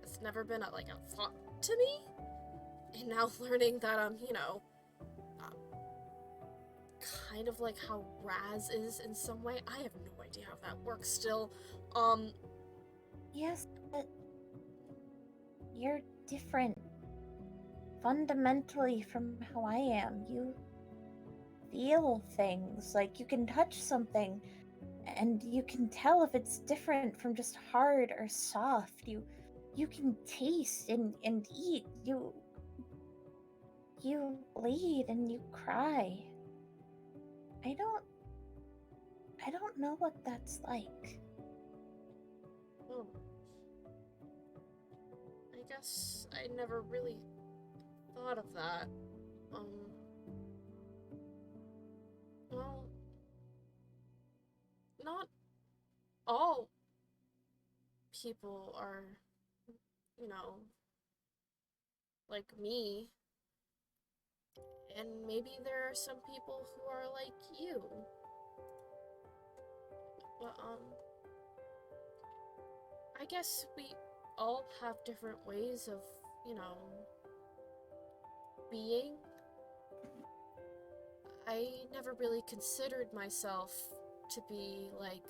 It's never been a thought to me. And now learning that I'm, kind of like how Raz is in some way. I have no idea how that works still. Yes, but you're different fundamentally from how I am. You feel things, like you can touch something and you can tell if it's different from just hard or soft. You can taste and eat. You bleed and you cry. I don't know what that's like. Oh. I guess I never really thought of that. Well, not all people are, you know, like me. And maybe there are some people who are like you. But, I guess we all have different ways of, you know, being. I never really considered myself to be like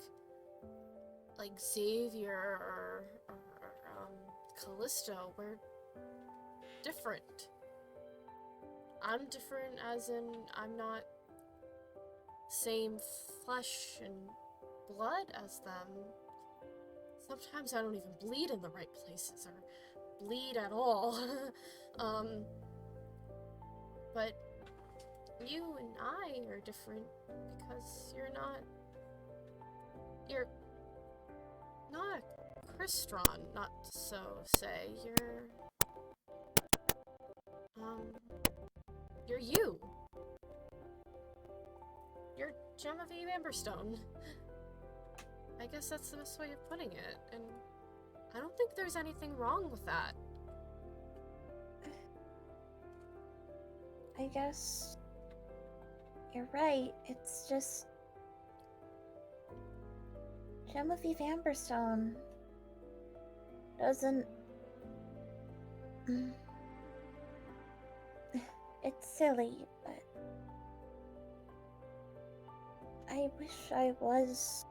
Xavier or Callisto. We're different. I'm different as in I'm not same flesh and blood as them. Sometimes I don't even bleed in the right places or bleed at all. But you and I are different because you're not a Crystron, not so say. You're you. You're Genevieve Amberstone. I guess that's the best way of putting it, and I don't think there's anything wrong with that. I guess you're right. It's just Genevieve Amberstone doesn't. It's silly, but I wish I was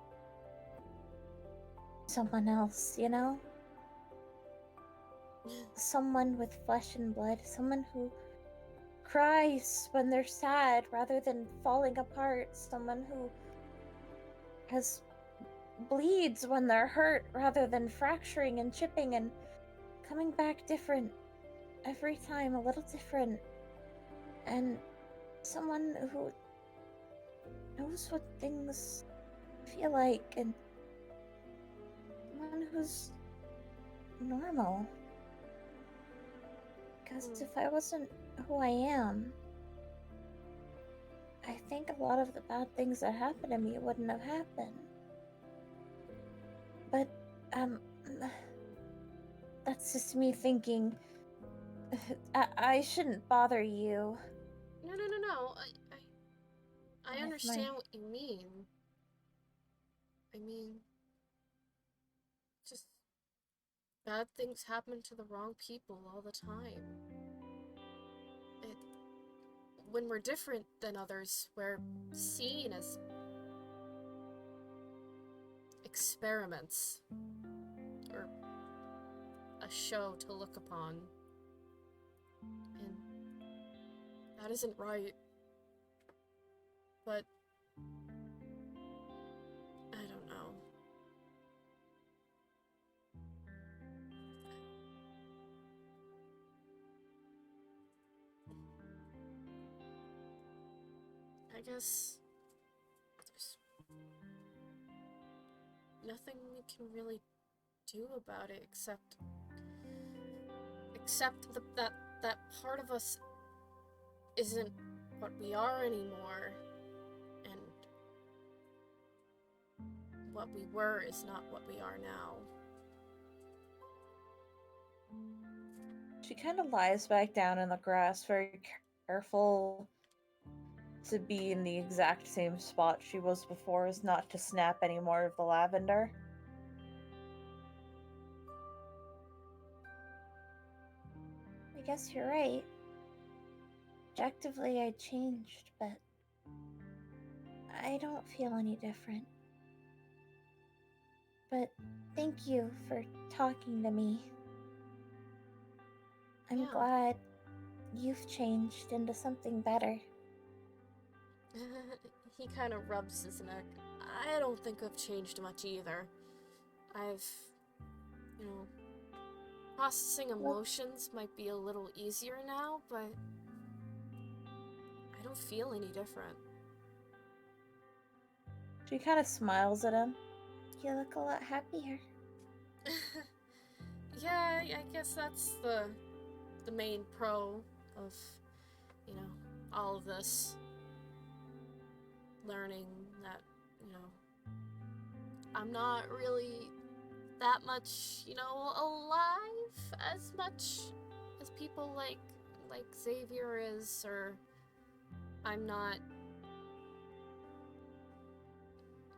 someone else, you know? Someone with flesh and blood, someone who cries when they're sad rather than falling apart, someone who bleeds when they're hurt rather than fracturing and chipping and coming back different every time, a little different, and someone who knows what things feel like, and someone who's normal. Because if I wasn't who I am, I think a lot of the bad things that happened to me wouldn't have happened. But, that's just me thinking. I shouldn't bother you. No. I understand what you mean. I mean, just bad things happen to the wrong people all the time. When we're different than others, we're seen as experiments or a show to look upon. And that isn't right. But I don't know. I guess there's nothing we can really do about it except that part of us isn't what we are anymore, and what we were is not what we are now. She kind of lies back down in the grass, very careful to be in the exact same spot she was before, as not to snap any more of the lavender. I guess you're right. Objectively, I changed, but I don't feel any different. But thank you for talking to me. I'm glad you've changed into something better. He kind of rubs his neck. I don't think I've changed much either. I've, processing emotions might be a little easier now, but I don't feel any different. She kind of smiles at him. You look a lot happier. Yeah, I guess that's the main pro of, all of this. learning that, you know, I'm not really that much, you know, alive as much as people like Xavier is, or I'm not,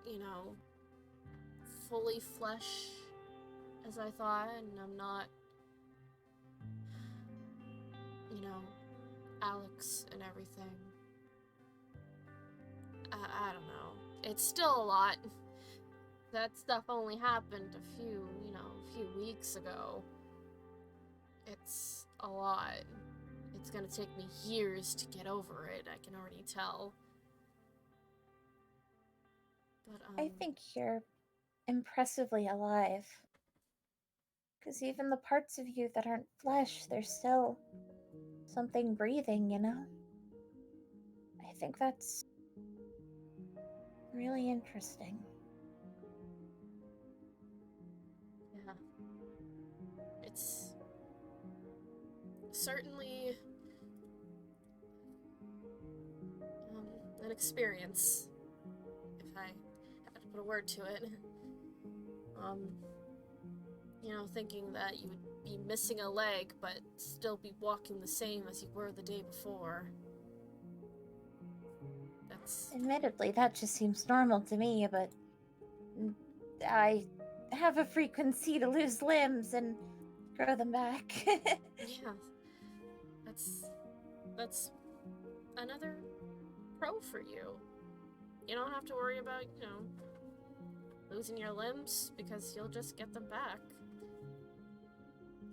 you know, fully flesh as I thought, and I'm not, you know, Alex and everything. I don't know. It's still a lot. That stuff only happened a few weeks ago. It's a lot. It's gonna take me years to get over it, I can already tell. But, I think you're impressively alive. Because even the parts of you that aren't flesh, there's still something breathing, you know? I think that's really interesting. yeah. It's certainly an experience, if I had to put a word to it. You know, thinking that you would be missing a leg, but still be walking the same as you were the day before. That's... Admittedly, that just seems normal to me, but I have a frequency to lose limbs and grow them back. yeah. That's another pro for you. You don't have to worry about, you know, losing your limbs, because you'll just get them back,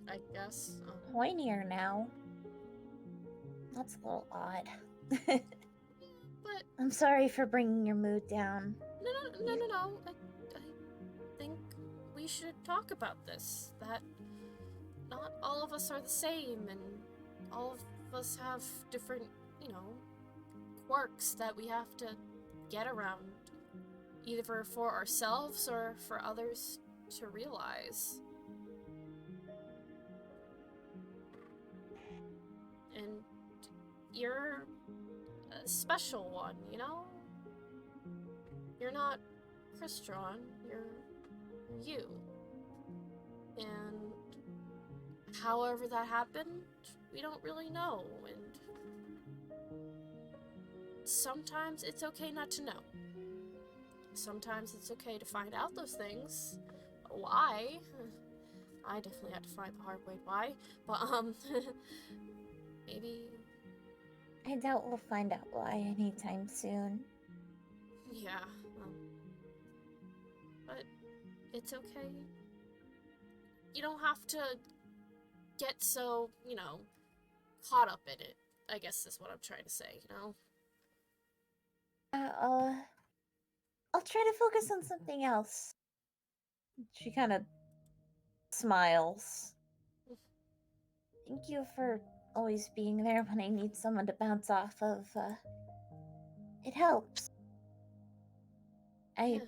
I guess. Pointier now. That's a little odd. But I'm sorry for bringing your mood down. no. I think we should talk about this. That not all of us are the same, and all of us have different, you know, quirks that we have to get around, either for ourselves or for others to realize. And you're a special one, you know? You're not Crystron, you're you. And however that happened, we don't really know, and sometimes it's okay not to know. Sometimes it's okay to find out those things. Why? I definitely had to find the hard way why, but maybe... I doubt we'll find out why anytime soon. Yeah, but it's okay. You don't have to get so, you know, caught up in it, I guess is what I'm trying to say, you know? I'll try to focus on something else. She kind of smiles. Thank you for always being there when I need someone to bounce off of. It helps. I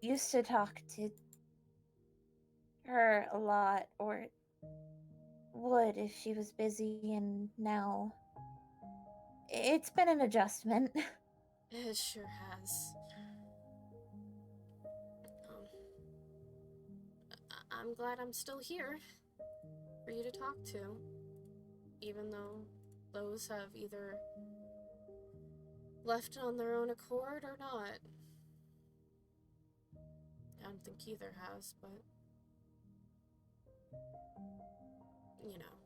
used to talk to her a lot, or would if she was busy, and now it's been an adjustment. It sure has. I'm glad I'm still here for you to talk to, even though those have either left on their own accord or not. I don't think either has, but you know.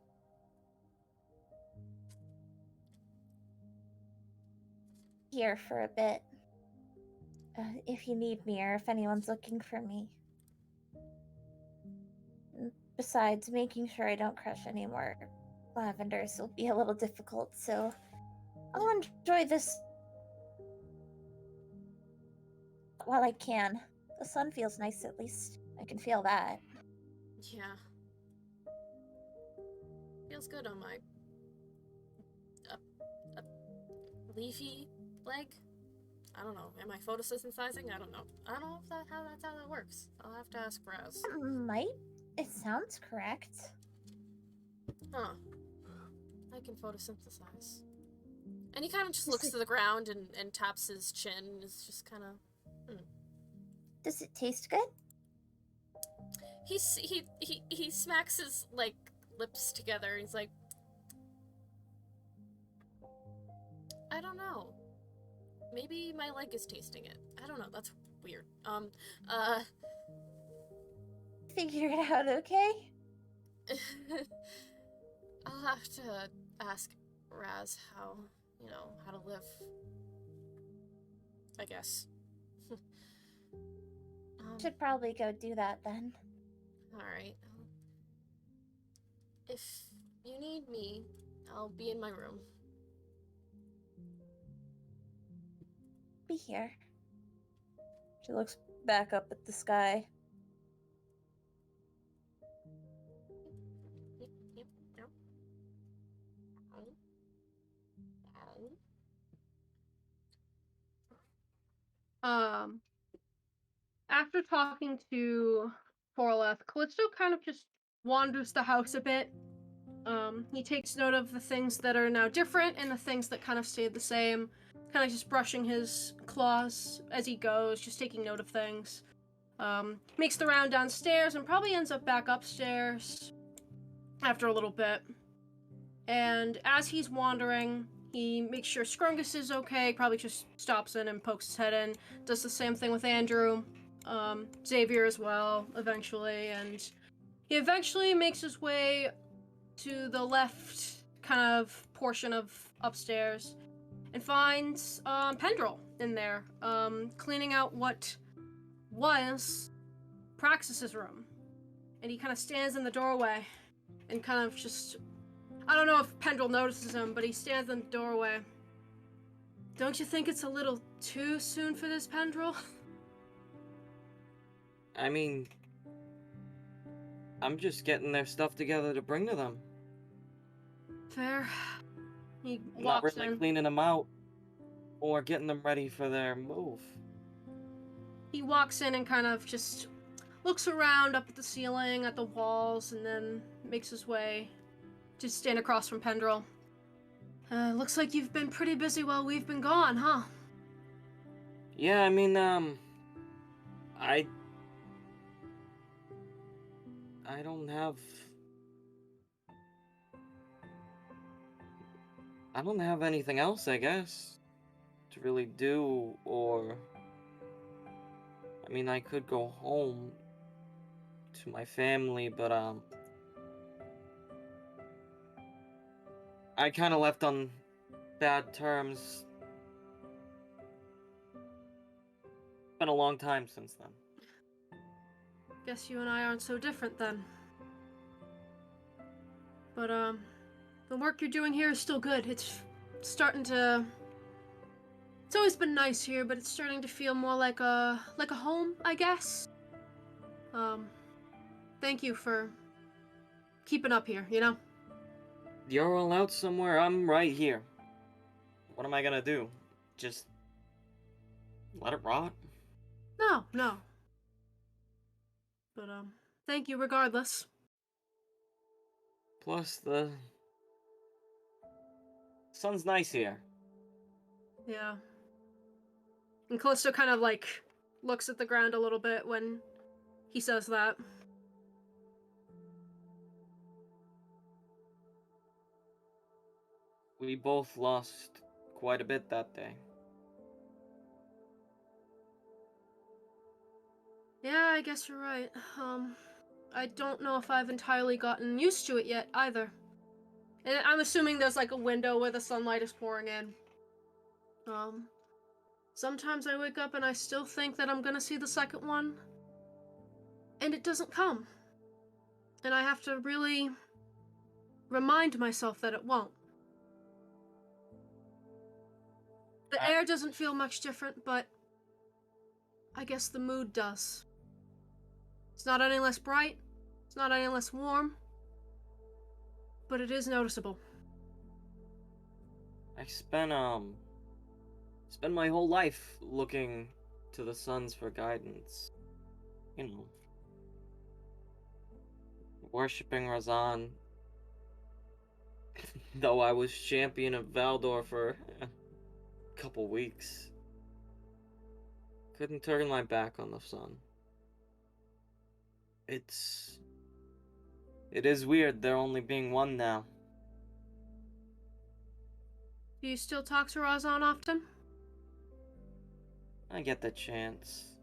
Here for a bit. If you need me, or if anyone's looking for me. Besides, making sure I don't crush any more lavenders will be a little difficult, so I'll enjoy this while I can. The sun feels nice, at least. I can feel that. Yeah. Feels good on my a leafy leg. I don't know. Am I photosynthesizing? I don't know. I don't know if that's how that works. I'll have to ask Raz. Might. It sounds correct. Huh. I can photosynthesize. And he kind of just looks to the ground and taps his chin. It's just kind of. Does it taste good? He smacks his like lips together. He's like, I don't know. Maybe my leg is tasting it. I don't know. That's weird. Figure it out, okay? I'll have to ask Raz how to live. I guess. Should probably go do that then. Alright. If you need me, I'll be in my room. Be here. She looks back up at the sky. After talking to Torleth, Callisto kind of just wanders the house a bit. He takes note of the things that are now different and the things that kind of stayed the same. Kind of just brushing his claws as he goes, just taking note of things. Makes the round downstairs and probably ends up back upstairs after a little bit. And as he's wandering, he makes sure Scrungus is okay, probably just stops in and pokes his head in. Does the same thing with Andrew, Xavier as well, eventually. And he eventually makes his way to the left kind of portion of upstairs and finds Pendrell in there, cleaning out what was Praxis's room. And he kind of stands in the doorway and kind of just... I don't know if Pendrell notices him, but he stands in the doorway. Don't you think it's a little too soon for this, Pendrell? I mean, I'm just getting their stuff together to bring to them. Fair. He I'm not walks really in. cleaning them out or getting them ready for their move. He walks in and kind of just looks around up at the ceiling, at the walls, and then makes his way to stand across from Pendrell. Looks like you've been pretty busy while we've been gone, huh? Yeah, I mean, I don't have anything else, I guess, to really do, or... I mean, I could go home to my family, but, I kind of left on bad terms. Been a long time since then. Guess you and I aren't so different then. But, the work you're doing here is still good. It's starting to... It's always been nice here, but it's starting to feel more like a home, I guess. Thank you for keeping up here, you know? You're all out somewhere, I'm right here. What am I gonna do? Just let it rot? No. But, thank you regardless. Plus, the sun's nice here. Yeah. And Callisto kind of, like, looks at the ground a little bit when he says that. We both lost quite a bit that day. Yeah, I guess you're right. I don't know if I've entirely gotten used to it yet, either. And I'm assuming there's, like, a window where the sunlight is pouring in. Sometimes I wake up and I still think that I'm gonna see the second one. And it doesn't come. And I have to really remind myself that it won't. The air doesn't feel much different, but I guess the mood does. It's not any less bright, it's not any less warm, but it is noticeable. I spent my whole life looking to the suns for guidance. You know, worshipping Razan, Though I was champion of Valdor for a couple weeks. Couldn't turn my back on the sun. It is weird there only being one now. Do you still talk to Razan often? I get the chance.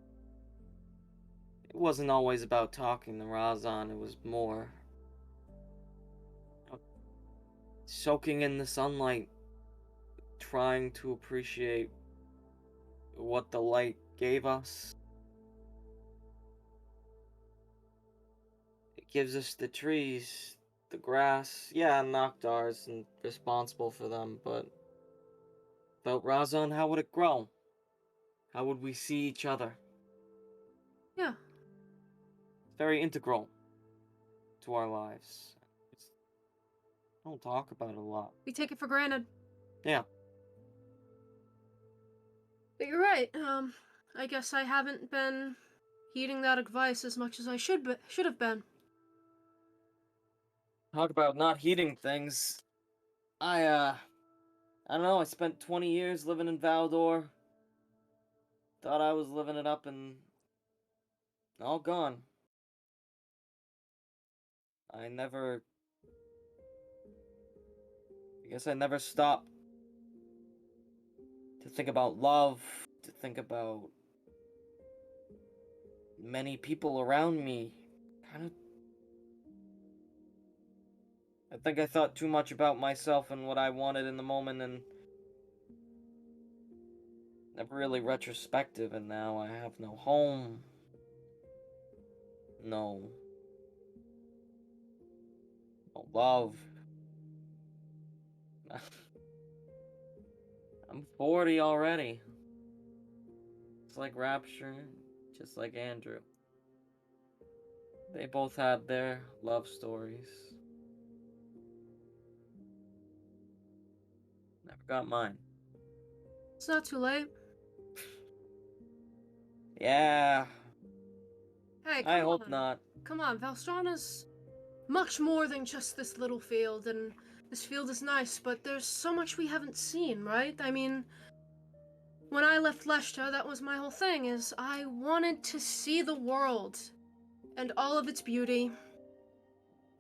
It wasn't always about talking to Razan, it was more soaking in the sunlight, trying to appreciate what the light gave us. It gives us the trees, the grass. Yeah, Noctar's and responsible for them, but without Razan, how would it grow? How would we see each other? Yeah. It's very integral to our lives. Don't talk about it a lot. We take it for granted. Yeah. But you're right. I guess I haven't been heeding that advice as much as I should have been. Talk about not heeding things. I don't know, I spent 20 years living in Valdor. Thought I was living it up and all gone. I guess I never stopped to think about love, to think about many people around me. I think I thought too much about myself and what I wanted in the moment and never really retrospective, and now I have no home. No love. I'm 40 already. Just like Rapture, just like Andrew. They both had their love stories. Never got mine. It's not too late. Yeah, Hey, I come hope on. not. Come on, Valstrana's much more than just this little field, and this field is nice, but there's so much we haven't seen, right? I mean, when I left Leshta, that was my whole thing, is I wanted to see the world and all of its beauty.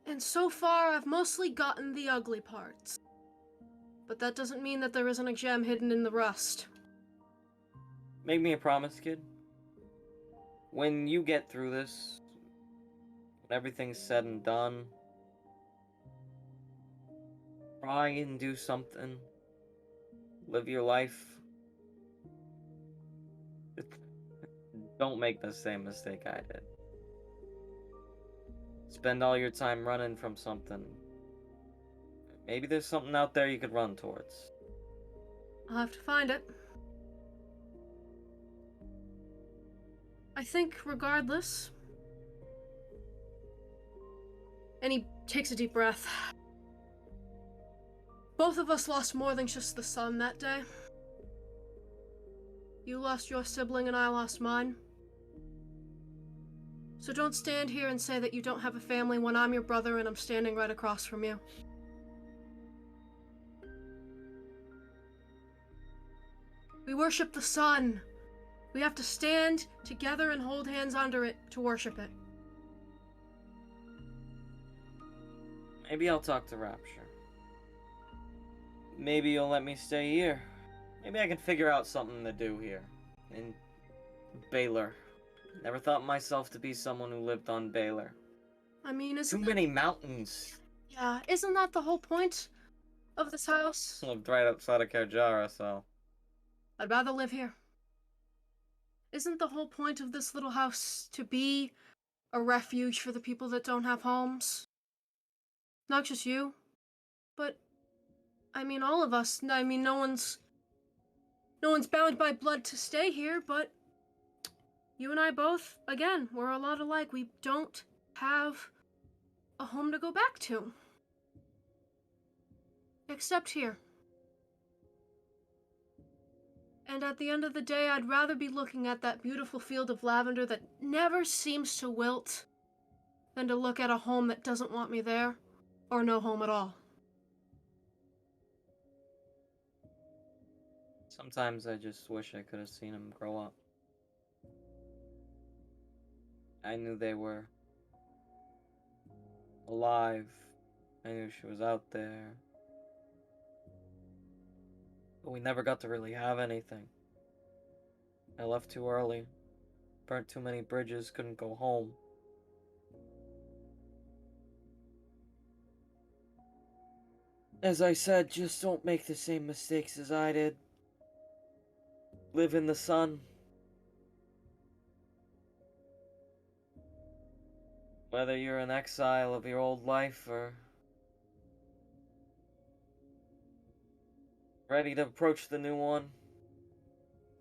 And so far, I've mostly gotten the ugly parts. But that doesn't mean that there isn't a gem hidden in the rust. Make me a promise, kid. When you get through this, when everything's said and done, try and do something. Live your life. Don't make the same mistake I did. Spend all your time running from something. Maybe there's something out there you could run towards. I'll have to find it. I think, regardless... And he takes a deep breath. Both of us lost more than just the sun that day. You lost your sibling and I lost mine. So don't stand here and say that you don't have a family when I'm your brother and I'm standing right across from you. We worship the sun. We have to stand together and hold hands under it to worship it. Maybe I'll talk to Rapture. Maybe you'll let me stay here. Maybe I can figure out something to do here. In Baylor. Never thought myself to be someone who lived on Baylor. I mean, Too many mountains. Yeah, isn't that the whole point of this house? Lived right outside of Karjara, so... I'd rather live here. Isn't the whole point of this little house to be a refuge for the people that don't have homes? Not just you, but, I mean, all of us. I mean, no one's bound by blood to stay here, but you and I both, again, we're a lot alike. We don't have a home to go back to. Except here. And at the end of the day, I'd rather be looking at that beautiful field of lavender that never seems to wilt than to look at a home that doesn't want me there, or no home at all. Sometimes I just wish I could have seen him grow up. I knew they were alive. I knew she was out there. But we never got to really have anything. I left too early. Burnt too many bridges, couldn't go home. As I said, just don't make the same mistakes as I did. Live in the sun. Whether you're in exile of your old life or ready to approach the new one,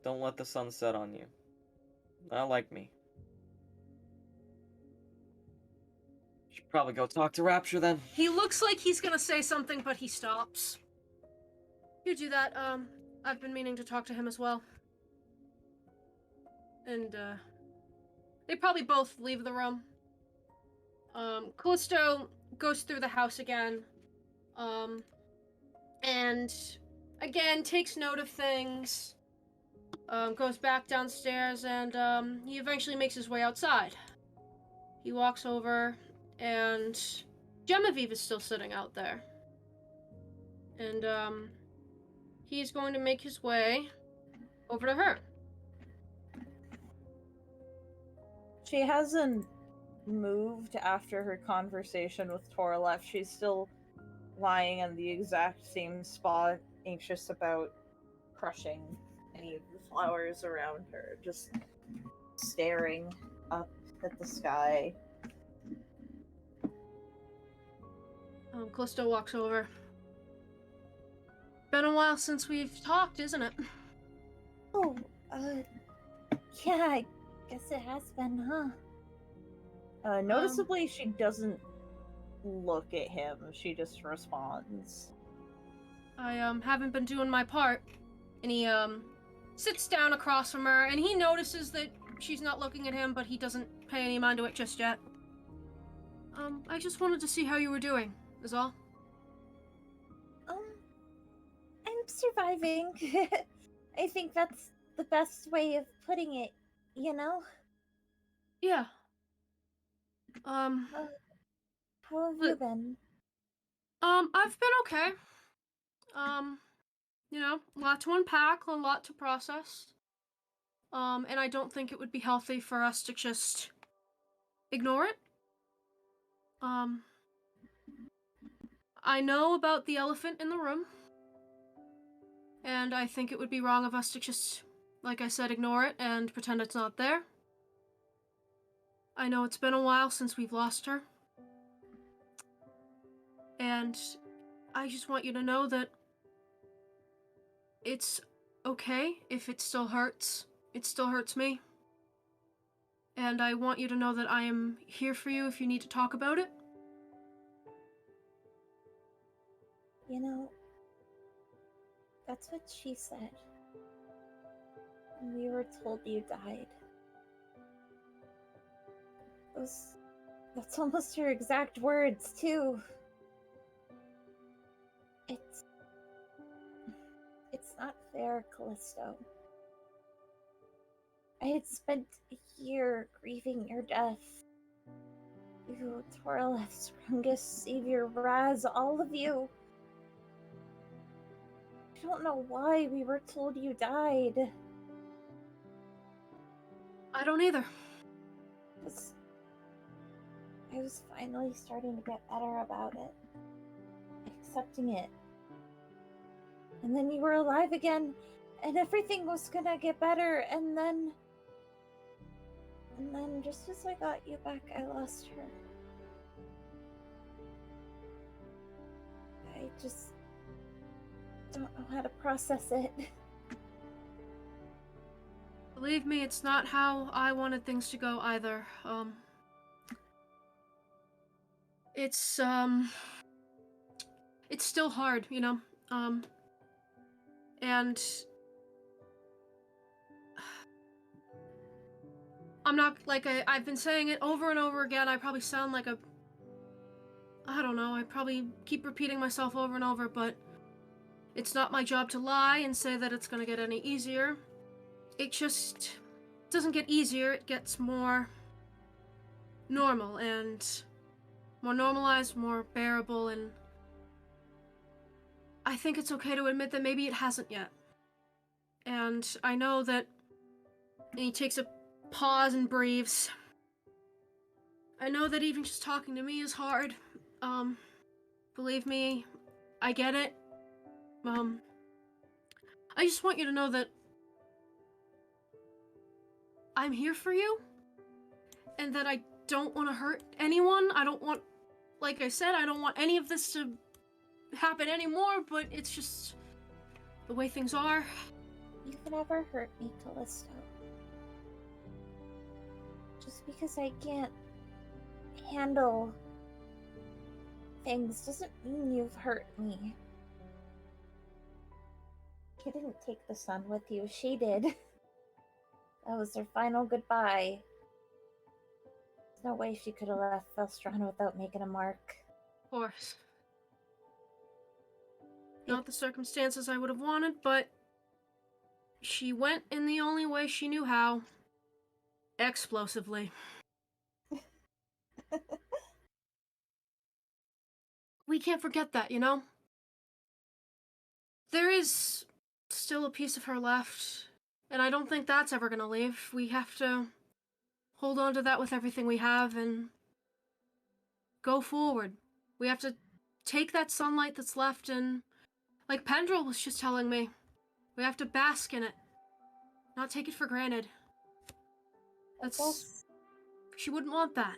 don't let the sun set on you. Not like me. Should probably go talk to Rapture then. He looks like he's gonna say something, but he stops. You do that. I've been meaning to talk to him as well. And, they probably both leave the room. Callisto goes through the house again. And again, takes note of things. Goes back downstairs, and, he eventually makes his way outside. He walks over, and Genevieve is still sitting out there. And, he's going to make his way over to her. She hasn't moved after her conversation with Torlef. She's still lying in the exact same spot, anxious about crushing any of the flowers around her, just staring up at the sky. Callisto walks over. Been a while since we've talked, isn't it? Oh, yeah, I guess it has been, huh? Noticeably, she doesn't look at him. She just responds. I, haven't been doing my part. And he, sits down across from her, and he notices that she's not looking at him, but he doesn't pay any mind to it just yet. I just wanted to see how you were doing, is all. I'm surviving. I think that's the best way of putting it, you know? Yeah. How have you been? I've been okay. You know, a lot to unpack, a lot to process. And I don't think it would be healthy for us to just ignore it. I know about the elephant in the room. And I think it would be wrong of us to just, like I said, ignore it and pretend it's not there. I know it's been a while since we've lost her. And I just want you to know that it's okay if it still hurts. It still hurts me. And I want you to know that I am here for you if you need to talk about it. You know, that's what she said. When we were told you died. That's almost her exact words, too. It's not fair, Callisto. I had spent a year grieving your death. You, Torlef's youngest savior, Raz, all of you. I don't know why we were told you died. I don't either. I was finally starting to get better about it. Accepting it. And then you were alive again, and everything was gonna get better, and then just as I got you back, I lost her. I just don't know how to process it. Believe me, it's not how I wanted things to go either. It's still hard, you know? And I'm not, like, I've been saying it over and over again. I probably sound like I don't know, I probably keep repeating myself over and over, but It's not my job to lie and say that it's gonna get any easier. It just doesn't get easier, it gets more normal and more normalized, more bearable, and I think it's okay to admit that maybe it hasn't yet. And I know that, and he takes a pause and breathes. I know that even just talking to me is hard. Believe me, I get it. I just want you to know that I'm here for you, and that I don't want to hurt anyone. I don't want, like I said, I don't want any of this to happen anymore, but it's just the way things are. You can never hurt me, Callisto. Just because I can't handle things doesn't mean you've hurt me. You didn't take the sun with you, she did. That was her final goodbye. There's no way she could have left Velstrana without making a mark. Of course. Not the circumstances I would have wanted, but she went in the only way she knew how. Explosively. We can't forget that, you know? There is still a piece of her left, and I don't think that's ever gonna leave. We have to hold on to that with everything we have and go forward. We have to take that sunlight that's left and, like Pendrell was just telling me, we have to bask in it. Not take it for granted. That's... She wouldn't want that.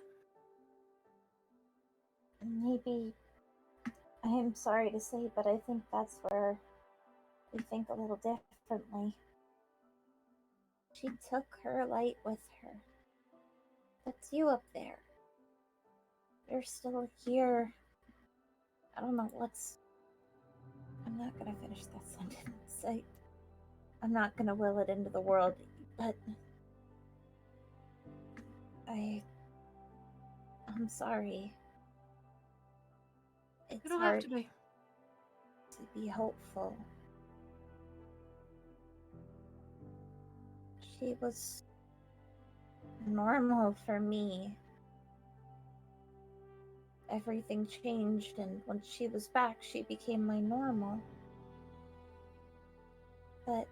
Maybe... I am sorry to say, but I think that's where we think a little differently. She took her light with her. That's you up there. You're still here. I don't know what's... I'm not gonna finish that sentence. I'm not gonna will it into the world, but... I'm sorry. It's You don't hard have to be. to be hopeful. She was normal for me. Everything changed, and when she was back, she became my normal. But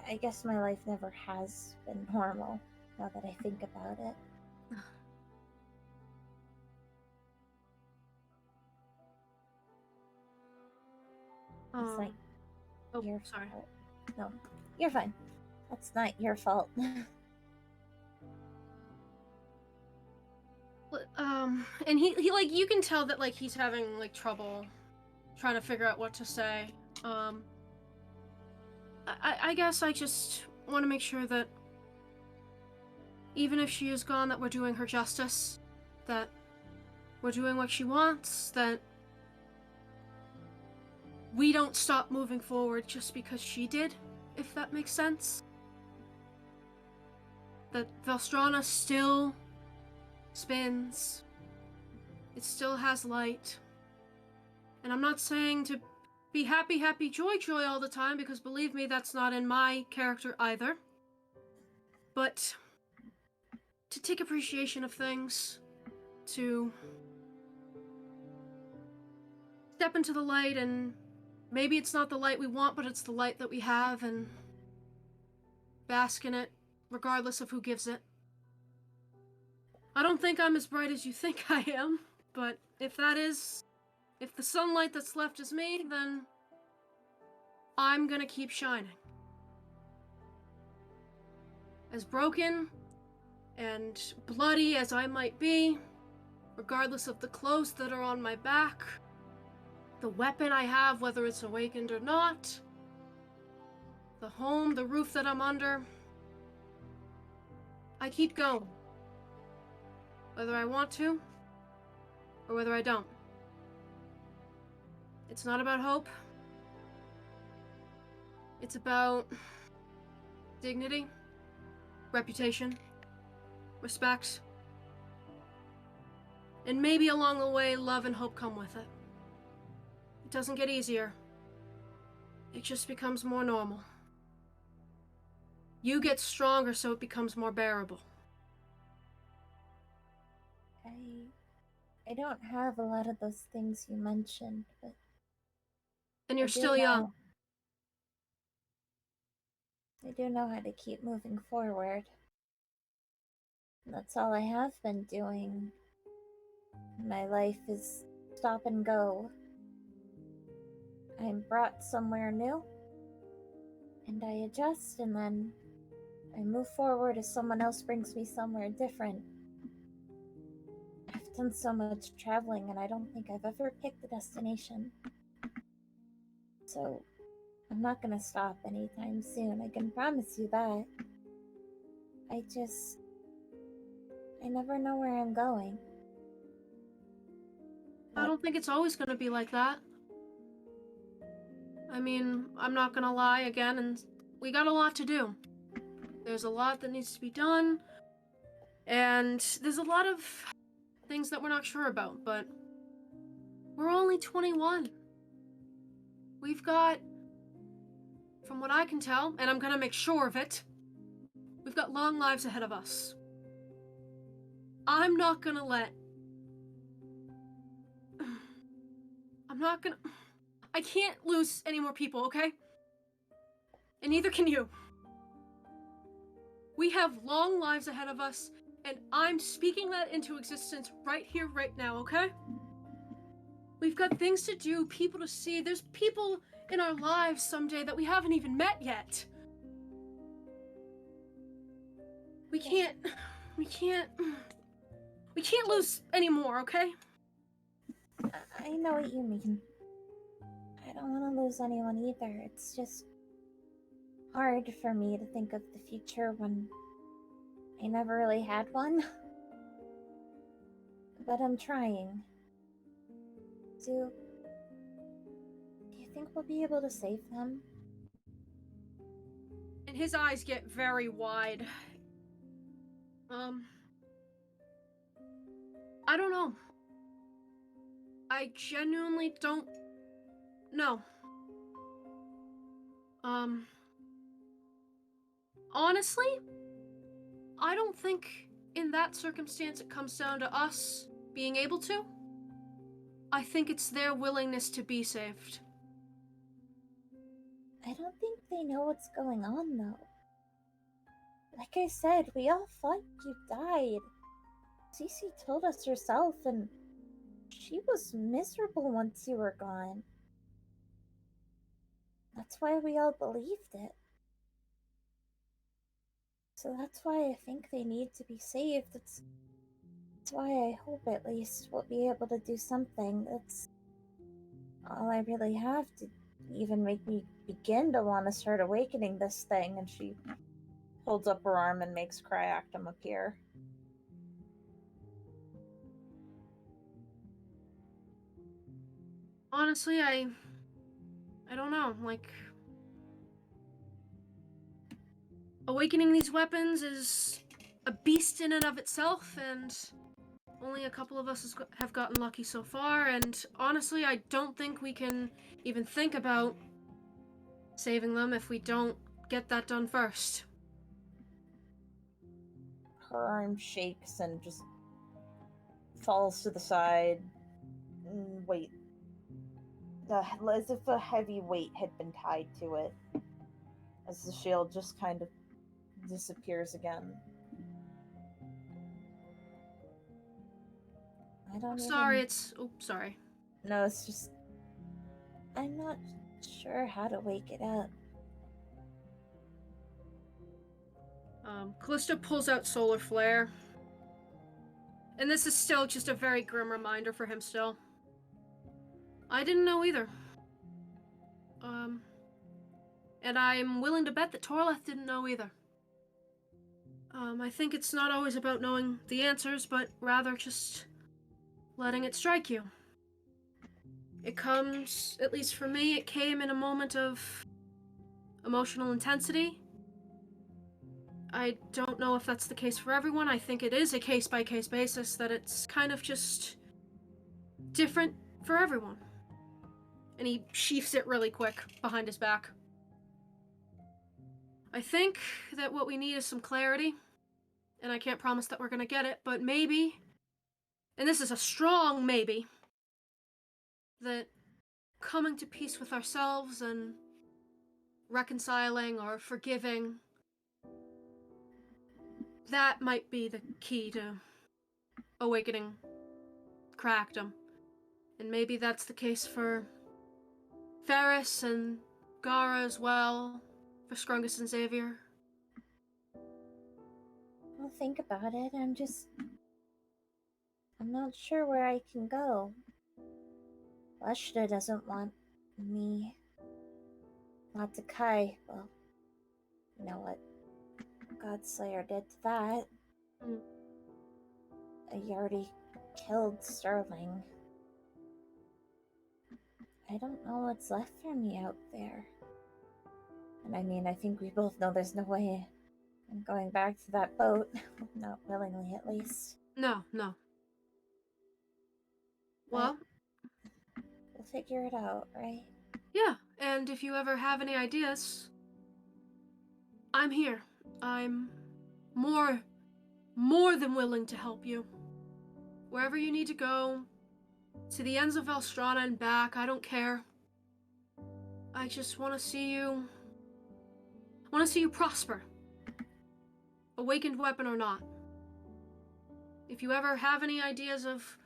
I guess my life never has been normal, now that I think about it. It's like your sorry. fault. No, you're fine. That's not your fault. And he like, you can tell that, like, he's having, like, trouble trying to figure out what to say. I guess I just want to make sure that even if she is gone, that we're doing her justice, that we're doing what she wants, that we don't stop moving forward just because she did, if that makes sense. That Velstrana still spins. It still has light. And I'm not saying to be happy, happy, joy, joy all the time, because believe me, that's not in my character either. But to take appreciation of things, to step into the light, and maybe it's not the light we want, but it's the light that we have, and bask in it, regardless of who gives it. I don't think I'm as bright as you think I am, but if the sunlight that's left is me, then I'm gonna keep shining. As broken and bloody as I might be, regardless of the clothes that are on my back, the weapon I have, whether it's awakened or not, the home, the roof that I'm under, I keep going. Whether I want to, or whether I don't. It's not about hope. It's about dignity, reputation, respect, and maybe along the way, love and hope come with it. It doesn't get easier. it just becomes more normal. You get stronger so it becomes more bearable. I don't have a lot of those things you mentioned, but And you're I do still young. I do know how to keep moving forward. That's all I have been doing. My life is stop and go. I'm brought somewhere new, and I adjust, and then I move forward as someone else brings me somewhere different. I've done so much traveling, and I don't think I've ever picked a destination. So, I'm not gonna stop anytime soon, I can promise you that. I never know where I'm going. I don't think it's always gonna be like that. I mean, I'm not gonna lie again, and we got a lot to do. There's a lot that needs to be done, and there's a lot of things that we're not sure about, but we're only 21. We've got, from what I can tell, and I'm gonna make sure of it, we've got long lives ahead of us. I'm not gonna I can't lose any more people, okay? And neither can you. We have long lives ahead of us, and I'm speaking that into existence right here, right now, okay? We've got things to do, people to see. There's people in our lives someday that we haven't even met yet. We can't lose any more, okay? I know what you mean. I don't want to lose anyone either. It's just hard for me to think of the future when I never really had one. But I'm trying. Do you think we'll be able to save them? And his eyes get very wide. I don't know. I genuinely don't know. Honestly, I don't think in that circumstance it comes down to us being able to. I think it's their willingness to be saved. I don't think they know what's going on, though. Like I said, we all thought you died. Cece told us herself, and she was miserable once you were gone. That's why we all believed it. So that's why I think they need to be saved. That's why I hope at least we'll be able to do something. That's all I really have to even make me begin to want to start awakening this thing. And she holds up her arm and makes Cryactum appear. Honestly, I don't know, like, awakening these weapons is a beast in and of itself, and only a couple of us have gotten lucky so far, and honestly, I don't think we can even think about saving them if we don't get that done first. Her arm shakes and just falls to the side. Wait. As if a heavy weight had been tied to it. As the shield just kind of disappears again. Sorry. No, it's just... I'm not sure how to wake it up. Callisto pulls out Solar Flare. And this is still just a very grim reminder for him still. I didn't know either. And I'm willing to bet that Torleth didn't know either. I think it's not always about knowing the answers, but rather just letting it strike you. It comes, at least for me, it came in a moment of emotional intensity. I don't know if that's the case for everyone. I think it is a case-by-case basis, that it's kind of just different for everyone. And he sheaths it really quick behind his back. I think that what we need is some clarity. And I can't promise that we're gonna get it, but maybe, and this is a strong maybe, that coming to peace with ourselves and reconciling or forgiving, that might be the key to awakening Crackdom. And maybe that's the case for Ferris and Gara as well, for Scrungus and Xavier. I'll think about it. I'm not sure where I can go. Leshta doesn't want me. Not to Kai. Well, you know what Godslayer did to that. Mm. He already killed Sterling. I don't know what's left for me out there. And I mean, I think we both know there's no way I'm going back to that boat. Not willingly, at least. No. Well, we'll figure it out, right? yeah, and if you ever have any ideas, I'm here. I'm more than willing to help you. Wherever you need to go, to the ends of Valstrana and back, I don't care. I just want to see you... I want to see you prosper. Awakened weapon or not. If you ever have any ideas of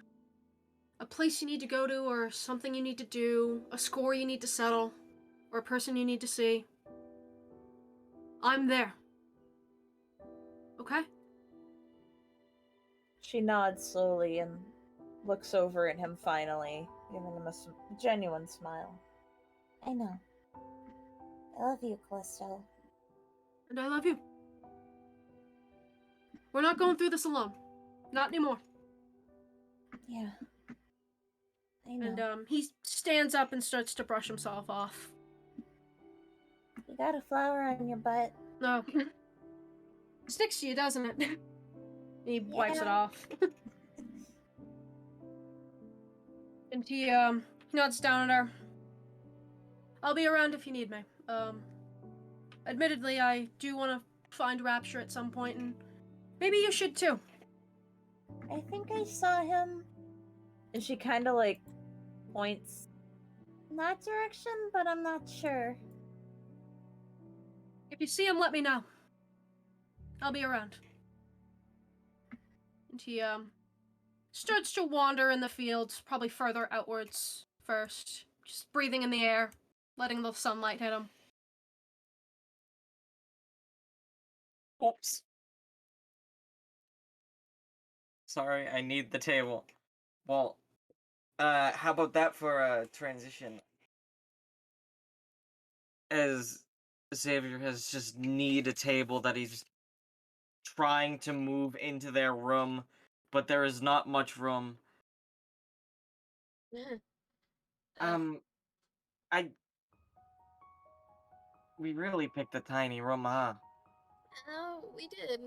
a place you need to go to, or something you need to do, a score you need to settle, or a person you need to see, I'm there. Okay? She nods slowly and looks over at him finally, giving him a genuine smile. I know. I love you, Callisto. And I love you. We're not going through this alone. Not anymore. Yeah. I know. And he stands up and starts to brush himself off. You got a flower on your butt. No. Sticks to you, doesn't it? He wipes it off. And he nods down at her. I'll be around if you need me. Admittedly, I do want to find Rapture at some point, and maybe you should too. I think I saw him. And she kind of like points. In that direction, but I'm not sure. If you see him, let me know. I'll be around. And he starts to wander in the fields, probably further outwards first, just breathing in the air, letting the sunlight hit him. Oops. Sorry, I need the table. Well, how about that for a transition? As Xavier has just need a table that he's trying to move into their room, but there is not much room. We really picked a tiny room, huh? We did.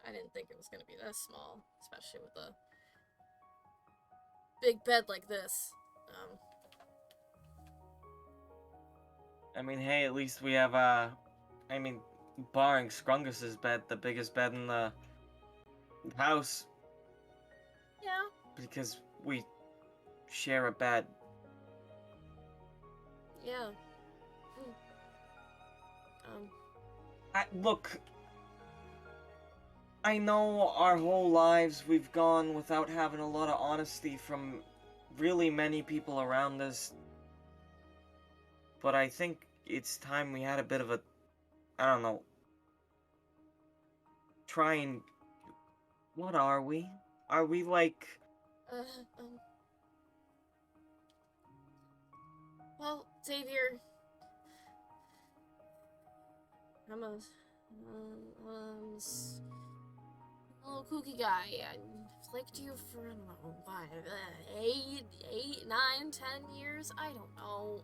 I didn't think it was gonna be this small, especially with a big bed like this. I mean, hey, at least we have, barring Scrungus's bed, the biggest bed in the house. Yeah. Because we share a bed. Yeah. Look, I know our whole lives we've gone without having a lot of honesty from really many people around us. But I think it's time we had a bit of a, I don't know, try and, what are we? Are we like... Well, Xavier, I'm a little kooky guy. I've liked you for, I don't know, what, 8, 9, 10 years? I don't know,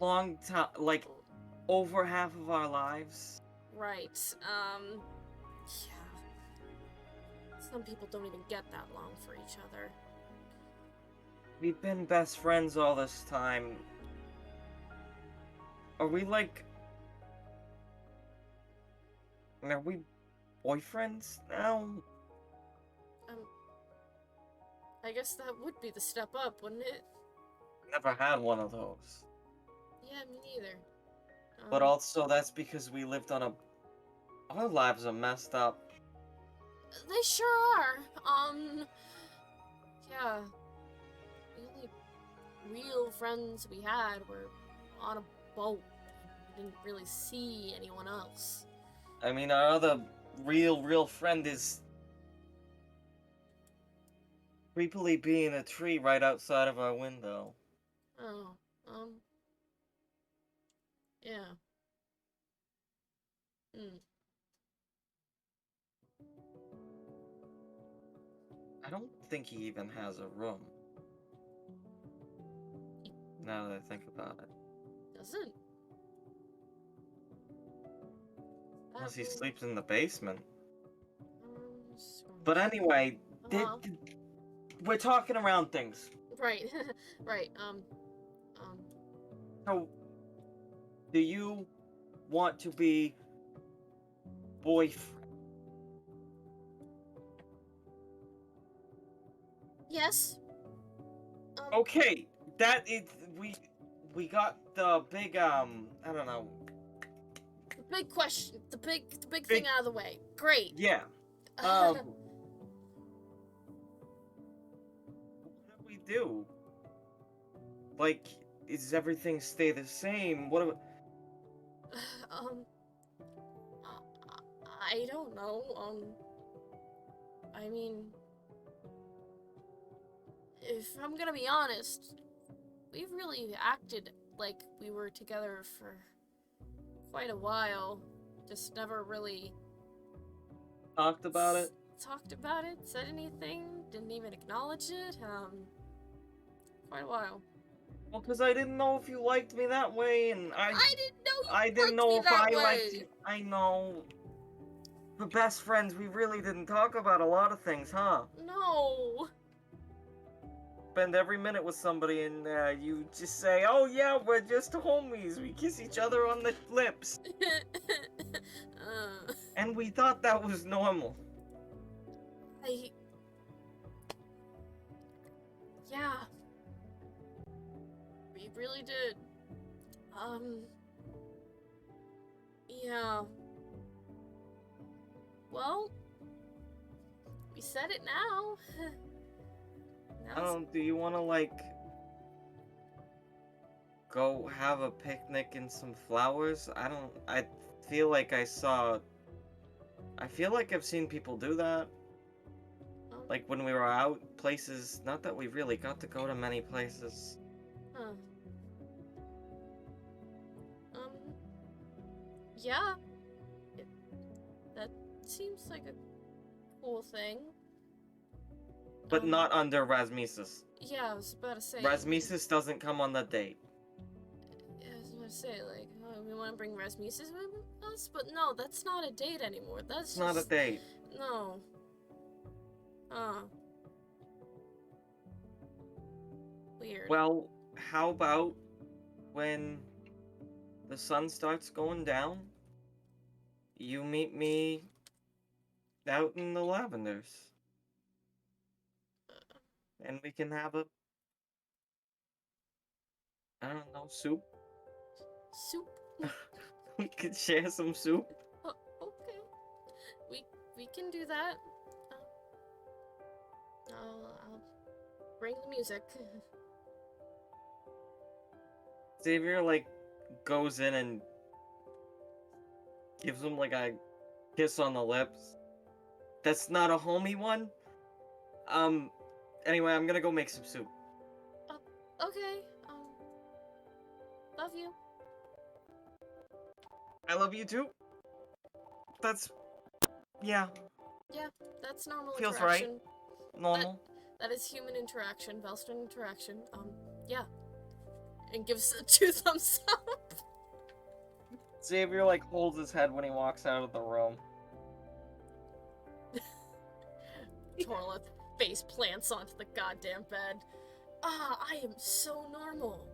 long time, like, over half of our lives. Right, yeah. Some people don't even get that long for each other. we've been best friends all this time. Are we like... Are we boyfriends now? I guess that would be the step up, wouldn't it? Never had one of those. Yeah, me neither. But also, that's because we lived on a... Our lives are messed up. They sure are. Yeah. The only real friends we had were on a boat. We didn't really see anyone else. I mean, our other real friend is... creepily being a tree right outside of our window. Oh, yeah. I don't think he even has a room. Now that I think about it. Doesn't? Unless he sleeps in the basement. Sort But of. anyway, Uh-huh. we're talking around things. Right, right, So, do you want to be boyfriend? yes. Okay, that is we got the big I don't know. The big question, the big thing out of the way. Great. Yeah. What do we do? Like, is everything stay the same? What about... I don't know. I mean, if I'm gonna be honest, we've really acted like we were together for quite a while. Just never really Talked about it? talked about it, said anything, didn't even acknowledge it. Quite a while. Well, because I didn't know if you liked me that way, and I didn't know you I didn't liked know me if that I way. liked you. I know. For best friends, we really didn't talk about a lot of things, huh? No. Spend every minute with somebody and you just say, oh yeah, we're just homies. We kiss each other on the lips. And we thought that was normal. Yeah. We really did. Yeah. Well, we said it now. Do you want to, like, go have a picnic and some flowers? I feel like I feel like I've seen people do that. Like, when we were out places, not that we really got to go to many places. Huh. Yeah. That seems like a cool thing. But not under Rasmesis. Yeah, I was about to say. Rasmesis doesn't come on the date. I was about to say, like, we want to bring Rasmesis with us, but no, that's not a date anymore. That's Not a date. No. Weird. Well, how about when the sun starts going down, you meet me out in the lavenders. And we can have a, I don't know, soup? Soup? We could share some soup. Okay. We can do that. I'll bring the music. Xavier, like, goes in and gives him, like, a kiss on the lips. That's not a homie one. Anyway, I'm gonna go make some soup. Okay. Love you. I love you too. Yeah. Yeah, that's normal Feels interaction. right. Normal. That is human interaction, Velston interaction. Yeah. And gives 2 thumbs up. Xavier, like, holds his head when he walks out of the room. Torleth face plants onto the goddamn bed. I am so normal.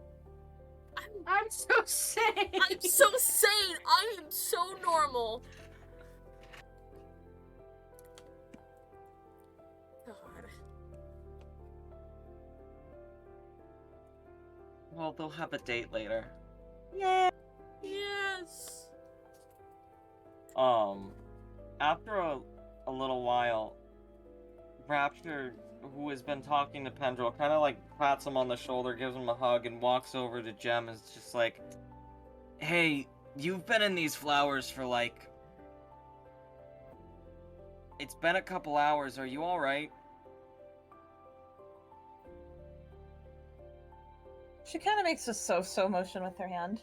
I'm so sane. I'm so sane. I am so normal. God. Well, they'll have a date later. Yes. After a little while, Rapture, who has been talking to Pendrell, kind of like pats him on the shoulder, gives him a hug, and walks over to Jem. Is just like, "Hey, you've been in these flowers for like, it's been a couple hours. Are you all right?" She kind of makes a so motion with her hand.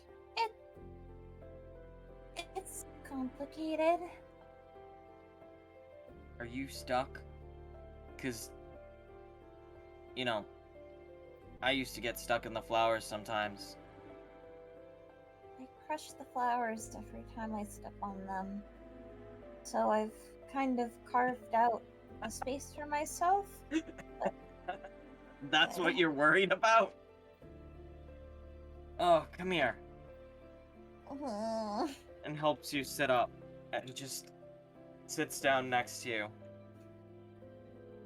It's complicated. Are you stuck? 'Cause, you know, I used to get stuck in the flowers sometimes. I crush the flowers every time I step on them. So I've kind of carved out a space for myself. That's what you're worried about? Oh, come here. And helps you sit up. And just sits down next to you.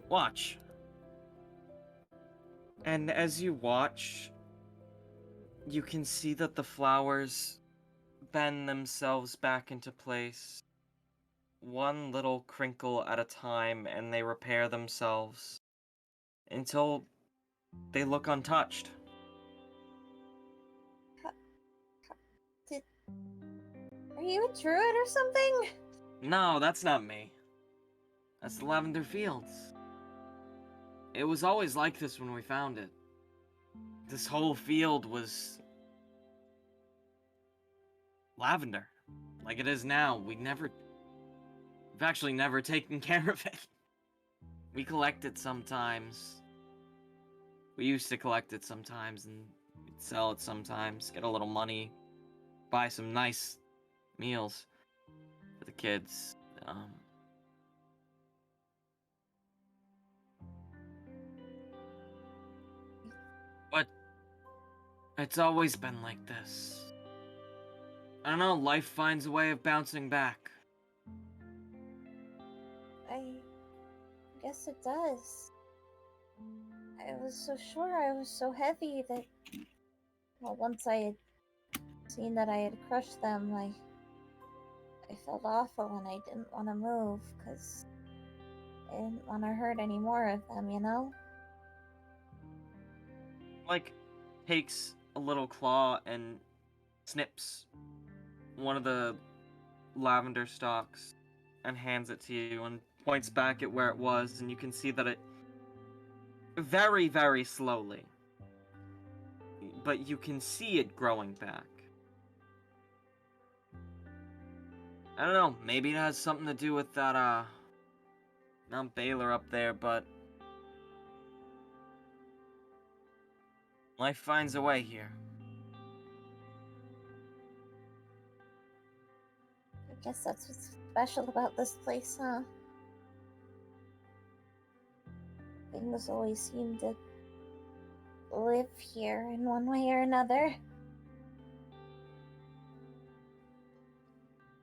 Watch. And as you watch, you can see that the flowers bend themselves back into place, one little crinkle at a time, and they repair themselves until they look untouched. Are you a druid or something? No, that's not me. That's the Lavender Fields. It was always like this when we found it. This whole field was lavender, like it is now. We've actually never taken care of it. We collect it sometimes. We used to collect it sometimes and we'd sell it sometimes, get a little money, buy some nice meals for the kids. But it's always been like this. I don't know, life finds a way of bouncing back. I guess it does. I was so sure I was so heavy that, well, once I had seen that I had crushed them, I felt awful and I didn't want to move because I didn't want to hurt any more of them, you know? Like, takes a little claw and snips one of the lavender stalks and hands it to you and points back at where it was, and you can see that it very, very slowly, but you can see it growing back. I don't know, maybe it has something to do with that, Mount Baylor up there, but life finds a way here. I guess that's what's special about this place, huh? Things always seem to live here in one way or another.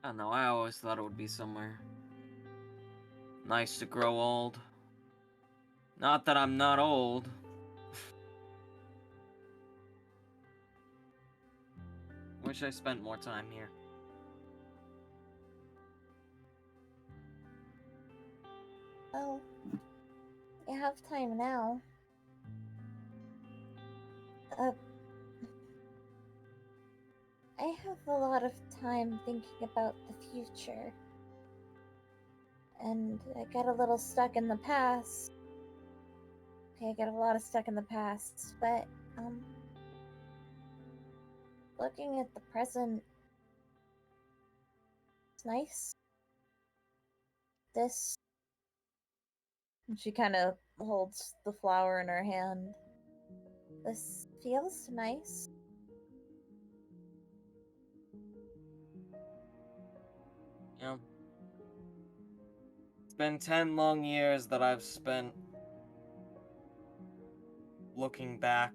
I don't know, I always thought it would be somewhere nice to grow old. Not that I'm not old. Wish I spent more time here. Well, you have time now. I have a lot of time thinking about the future. And I get a little stuck in the past. Okay, I get a lot of stuck in the past, but, looking at the present, it's nice. This... She kind of holds the flower in her hand. This feels nice. Yeah. It's been 10 long years that I've spent looking back,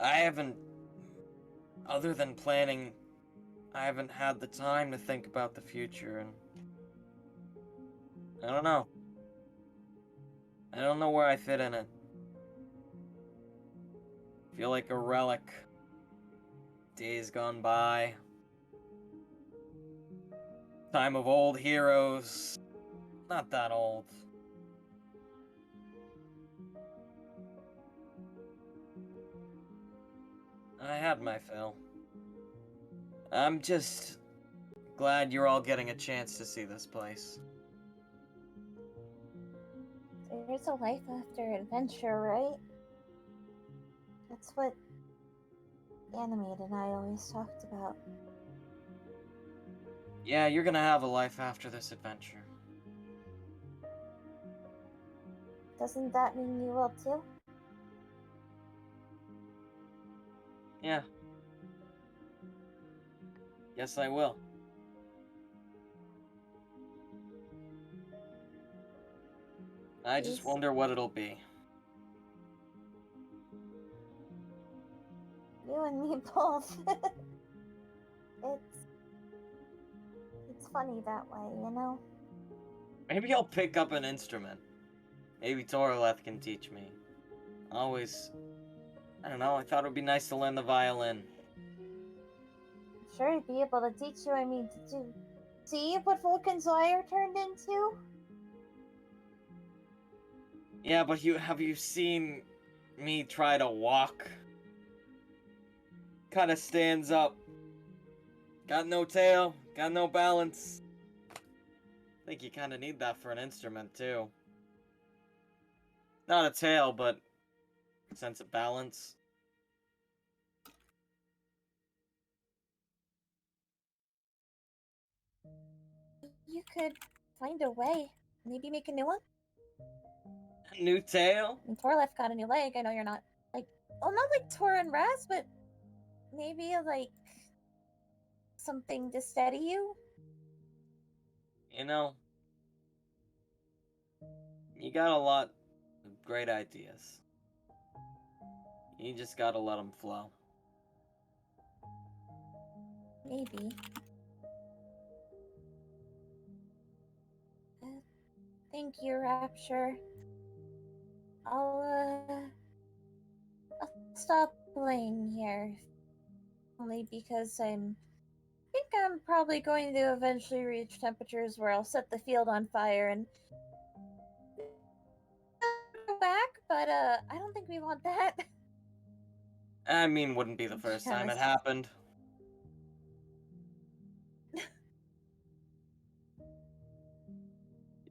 I haven't, other than planning, I haven't had the time to think about the future, and I don't know. I don't know where I fit in it. Feel like a relic. Days gone by. Time of old heroes. Not that old. I had my fill. I'm just glad you're all getting a chance to see this place. There's a life after adventure, right? That's what Animate and I always talked about. Yeah, you're gonna have a life after this adventure. Doesn't that mean you will too? Yeah. Yes, I will. I just Yes. wonder what it'll be. You and me both. It's funny that way, you know? Maybe I'll pick up an instrument. Maybe Toraleth can teach me. I don't know, I thought it would be nice to learn the violin. Sure, he'd be able to teach you. I mean, did you see what Vulcan's lyre turned into? Yeah, but have you seen me try to walk? Kinda stands up. Got no tail, got no balance. I think you kinda need that for an instrument, too. Not a tail, but a sense of balance. You could find a way. Maybe make a new one? A new tail? I mean, Torlef got a new leg. I know you're not, like, well, not like Tor and Raz, but maybe, like, something to steady you? You know, you got a lot of great ideas. You just gotta let them flow. Maybe. Thank you, Rapture. I'll stop playing here. Only because I think I'm probably going to eventually reach temperatures where I'll set the field on fire and go back, but I don't think we want that. I mean, wouldn't be the first time it happened.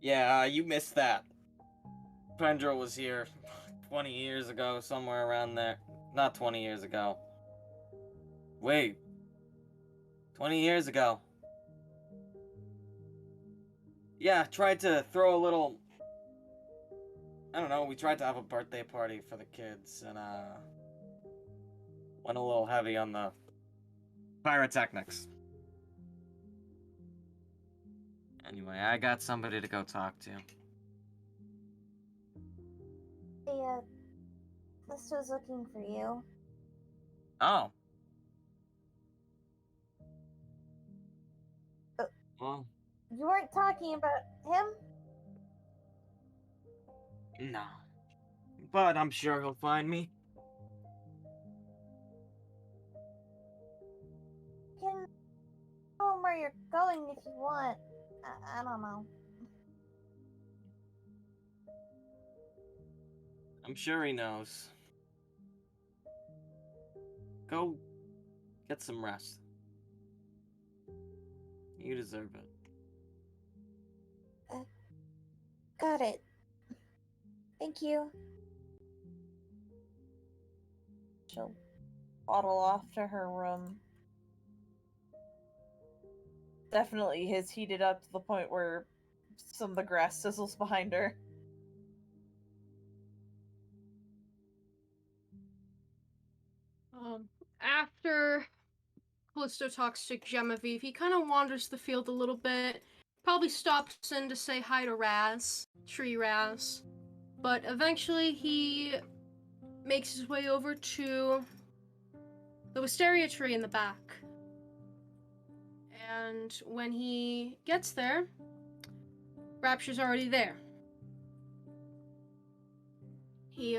Yeah, you missed that. Pendra was here 20 years ago, somewhere around there. Not 20 years ago. Wait. 20 years ago. Yeah, tried to throw a little... I don't know, we tried to have a birthday party for the kids, and, went a little heavy on the pyrotechnics. Anyway, I got somebody to go talk to. Hey, Callisto's looking for you. Oh. Well, You weren't talking about him? no. But I'm sure he'll find me. You can tell him where you're going if you want. I don't know. I'm sure he knows. Go get some rest. You deserve it. Got it. Thank you. She'll waddle off to her room. Definitely has heated up to the point where some of the grass sizzles behind her. After Callisto talks to Genevieve, he kind of wanders the field a little bit. Probably stops in to say hi to Raz, Tree Raz. But eventually he makes his way over to the wisteria tree in the back. And when he gets there, Rapture's already there. He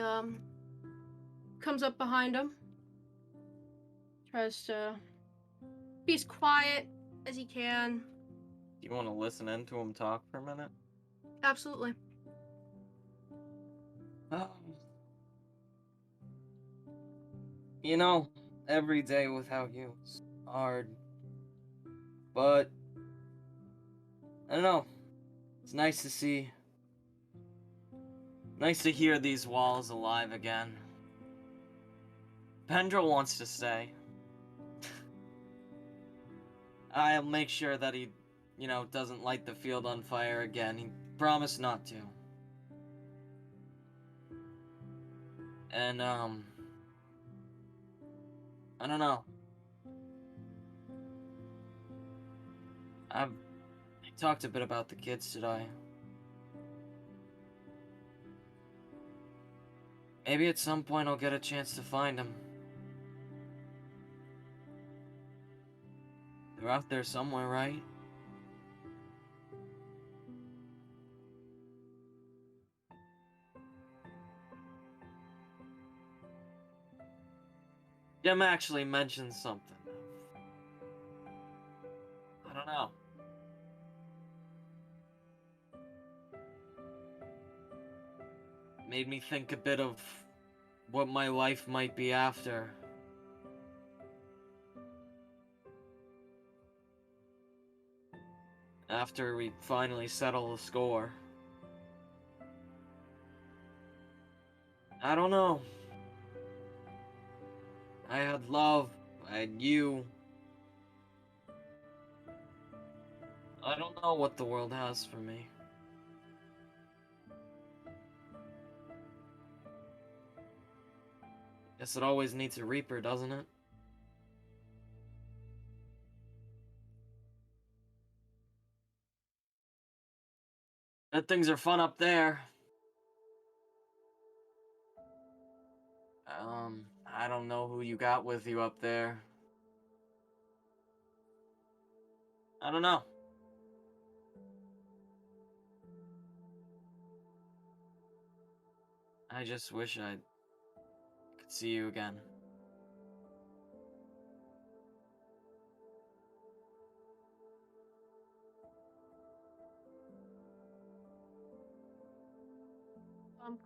comes up behind him, tries to be as quiet as he can. Do you want to listen in to him talk for a minute? Absolutely. You know, every day without you is hard. But I don't know. It's nice to see. Nice to hear these walls alive again. Pendrell wants to stay. I'll make sure that he, doesn't light the field on fire again. He promised not to. And, I don't know. I talked a bit about the kids today. Maybe at some point I'll get a chance to find them. They're out there somewhere, right? Jim actually mentioned something. I don't know. Made me think a bit of what my life might be after. After we finally settle the score. I don't know. I had love, I had you. I don't know what the world has for me. Guess it always needs a reaper, doesn't it? Bet things are fun up there. I don't know who you got with you up there. I don't know. I just wish I could see you again.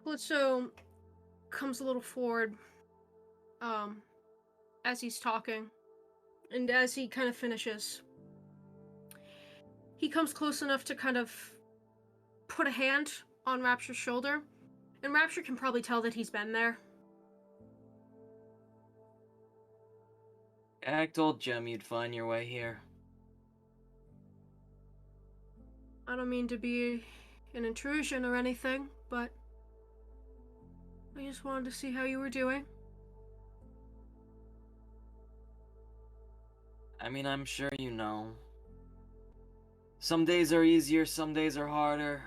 Callisto comes a little forward, as he's talking, and as he kind of finishes, he comes close enough to kind of put a hand on Rapture's shoulder, and Rapture can probably tell that he's been there. I told Jem you'd find your way here. I don't mean to be an intrusion or anything, but I just wanted to see how you were doing. I mean, I'm sure you know. Some days are easier, some days are harder.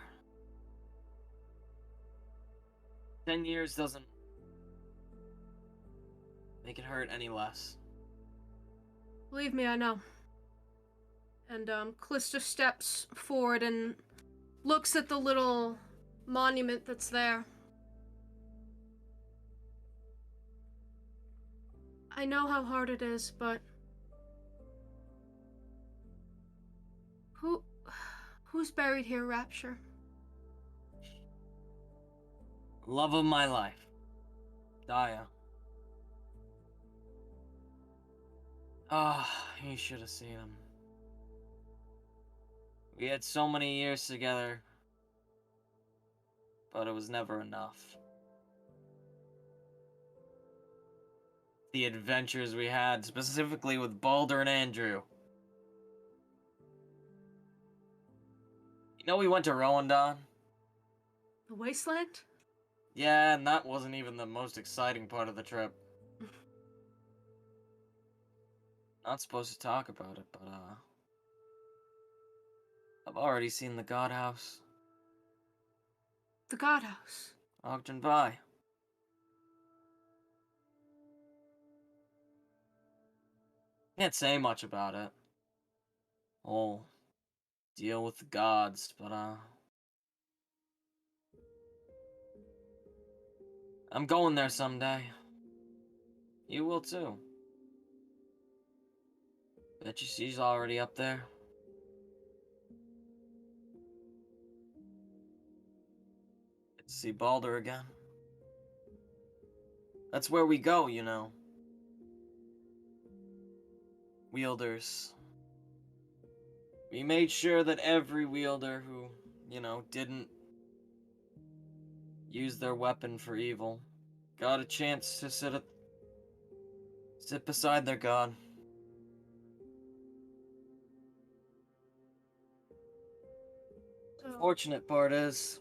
10 years doesn't make it hurt any less. Believe me, I know. And, Callisto steps forward and looks at the little monument that's there. I know how hard it is, but who's buried here, Rapture? Love of my life. Daya. Ah, you should have seen him. We had so many years together, but it was never enough. The adventures we had, specifically with Balder and Andrew. You know we went to Rowandon? The wasteland? Yeah, and that wasn't even the most exciting part of the trip. Not supposed to talk about it, but, I've already seen the God House. The God House. Ogden Vi. Can't say much about it. Whole deal with the gods, but I'm going there someday. You will too. Bet you she's already up there. Get to see Baldur again. That's where we go, you know. Wielders. We made sure that every wielder who, you know, didn't use their weapon for evil got a chance to sit beside their god. The fortunate part is,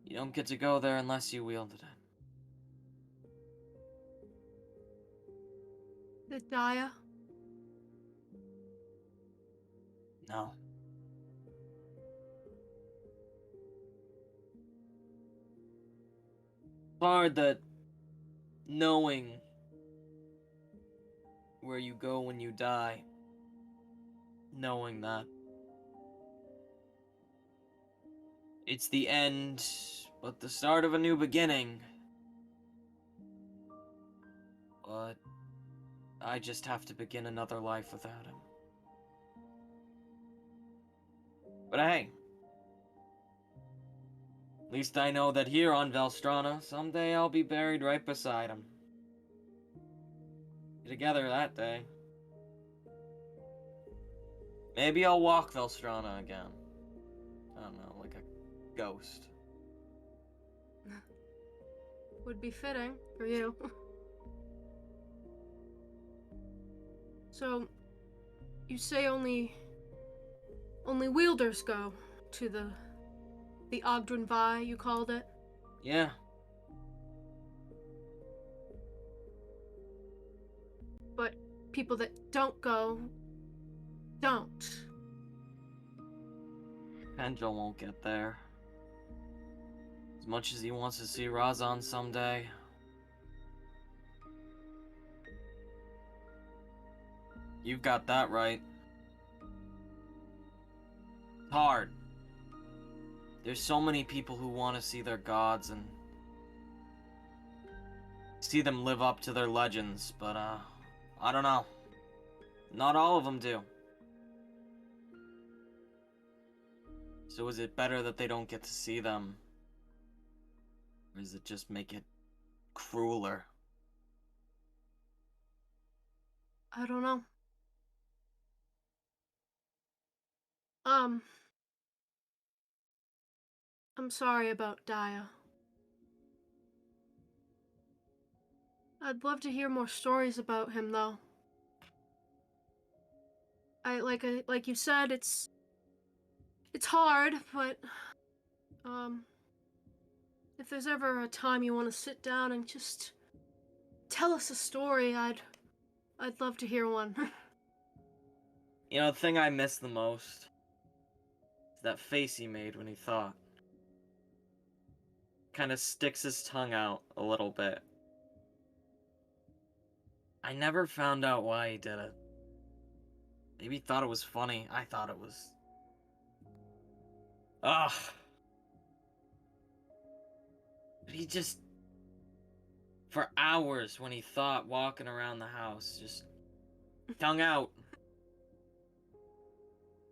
you don't get to go there unless you wielded it. The Daya? No. Hard that knowing where you go when you die, knowing that it's the end, but the start of a new beginning. But I just have to begin another life without him. But hey, at least I know that here on Velstrana, someday I'll be buried right beside him. Be together that day. Maybe I'll walk Velstrana again. I don't know, like a ghost. Would be fitting for you. So, you say only wielders go to the Ogdren Vi, you called it? Yeah. But people that don't go, don't. Pendrell won't get there. As much as he wants to see Razan someday. You've got that right. Hard. There's so many people who want to see their gods and see them live up to their legends, but I don't know. Not all of them do. So is it better that they don't get to see them? Or does it just make it crueler? I don't know. I'm sorry about Daya. I'd love to hear more stories about him, though. Like you said, it's hard, but if there's ever a time you want to sit down and just tell us a story, I'd love to hear one. You know, the thing I miss the most is that face he made when he thought. Kind of sticks his tongue out a little bit. I never found out why he did it. Maybe he thought it was funny. I thought it was... Ugh. But he just... For hours when he thought walking around the house, just... tongue out.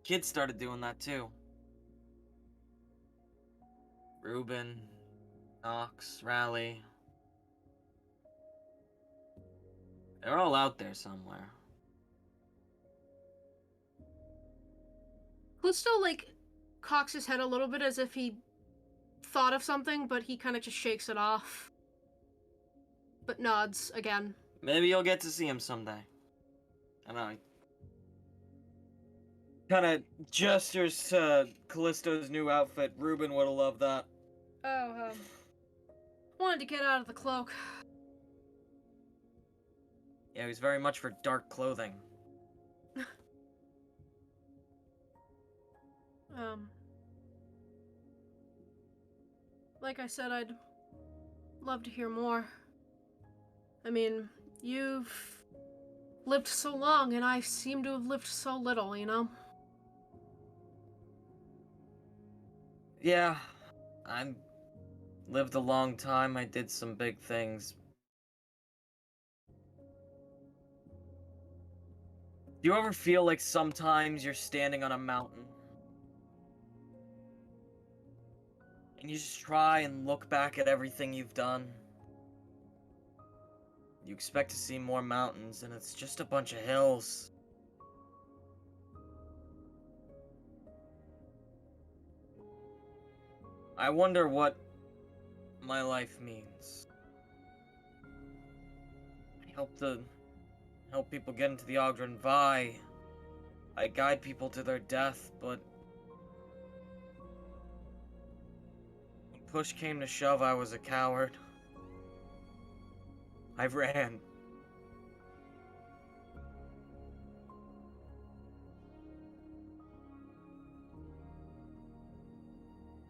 Kids started doing that too. Reuben, Knox, Raleigh. They're all out there somewhere. Callisto, cocks his head a little bit as if he thought of something, but he kind of just shakes it off. But nods again. Maybe you'll get to see him someday. I don't know. Kind of gestures to Callisto's new outfit. Reuben would have loved that. Oh, wanted to get out of the cloak. Yeah, he's very much for dark clothing. like I said, I'd love to hear more. I mean, you've lived so long, and I seem to have lived so little, you know? Yeah, I lived a long time. I did some big things. Do you ever feel like sometimes you're standing on a mountain and you just try and look back at everything you've done? You expect to see more mountains, and it's just a bunch of hills. I wonder what my life means. I help people get into the Ogden Vi. I guide people to their death, but when push came to shove, I was a coward. I ran.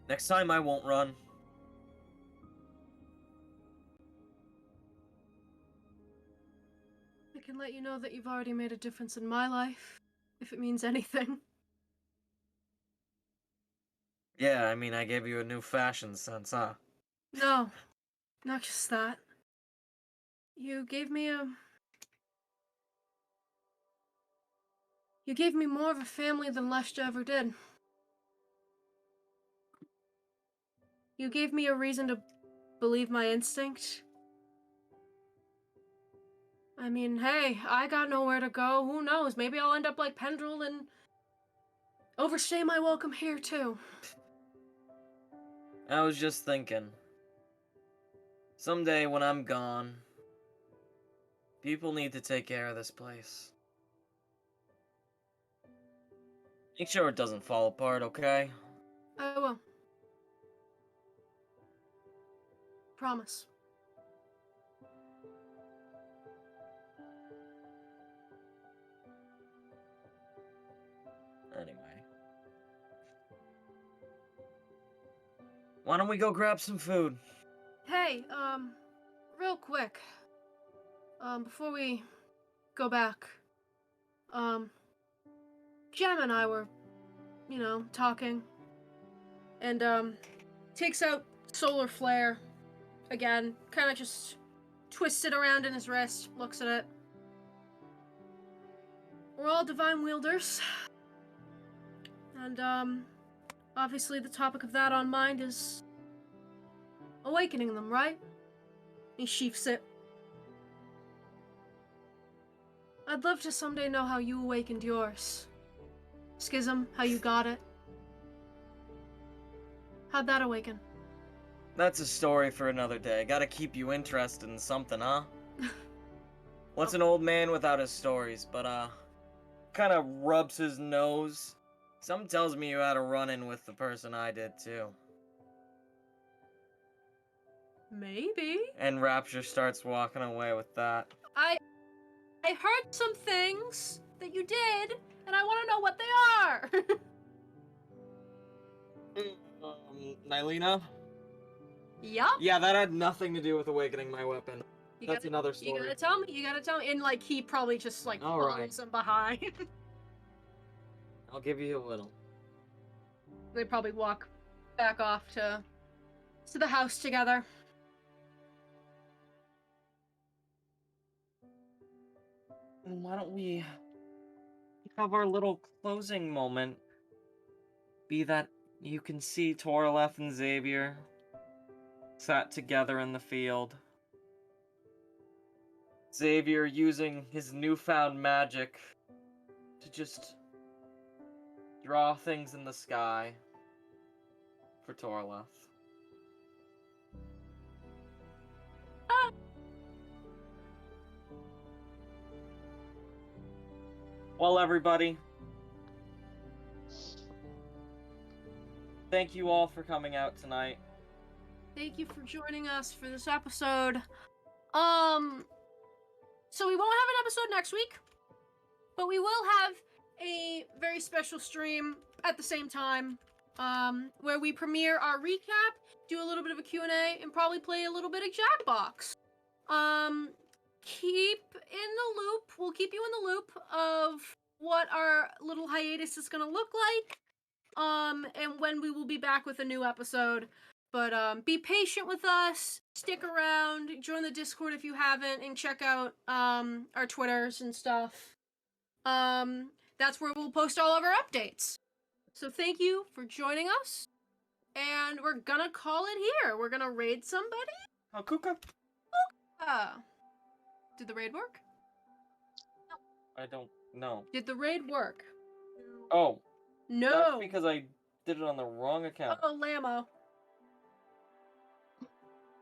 Next time I won't run. I can let you know that you've already made a difference in my life, if it means anything. Yeah, I mean, I gave you a new fashion sense, huh? No, not just that. You gave me more of a family than Leshta ever did. You gave me a reason to believe my instinct. I mean, hey, I got nowhere to go. Who knows? Maybe I'll end up like Pendrell and overstay my welcome here, too. I was just thinking. Someday when I'm gone, people need to take care of this place. Make sure it doesn't fall apart, okay? I will. Promise. Anyway. Why don't we go grab some food? Hey, real quick. Before we go back, Jem and I were, talking. And, takes out solar flare again, kind of just twists it around in his wrist, looks at it. We're all divine wielders. And, obviously the topic of that on mind is awakening them, right? He sheafs it. I'd love to someday know how you awakened yours. Schism, how you got it. How'd that awaken? That's a story for another day. Gotta keep you interested in something, huh? What's an old man without his stories? But, kinda rubs his nose. Something tells me you had a run-in with the person I did, too. Maybe. And Rapture starts walking away with that. I heard some things that you did, and I want to know what they are. Nylena? Yup. Yeah, that had nothing to do with awakening my weapon. That's another story. You gotta tell me. And, like, he probably just, like, All follows right. him behind. I'll give you a little. They probably walk back off to the house together. Why don't we have our little closing moment be that you can see Torleth and Xavier sat together in the field. Xavier using his newfound magic to just draw things in the sky for Torleth. Well, everybody, thank you all for coming out tonight. Thank you for joining us for this episode. So we won't have an episode next week, but we will have a very special stream at the same time. where we premiere our recap, do a little bit of a Q&A, and probably play a little bit of Jackbox. Keep in the loop. We'll keep you in the loop of what our little hiatus is gonna look like, and when we will be back with a new episode. But be patient with us. Stick around. Join the Discord if you haven't, and check out our Twitters and stuff. That's where we'll post all of our updates. So thank you for joining us, and we're gonna call it here. We're gonna raid somebody. Oh, Kuka. Did the raid work? I don't know. Did the raid work? Oh. No. That's because I did it on the wrong account. Oh, Lamo.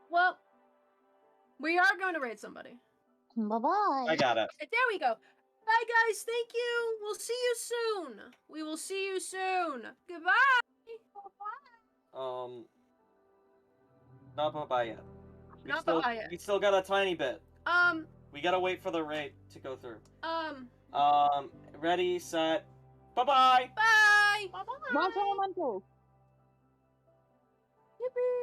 Well, we are going to raid somebody. Bye-bye. I got it. There we go. Bye, guys. Thank you. We'll see you soon. We will see you soon. Goodbye. Not bye-bye yet. Not bye-bye yet. We still got a tiny bit. We gotta wait for the raid to go through. Ready, set, bye-bye! Bye! Monto. Yippee!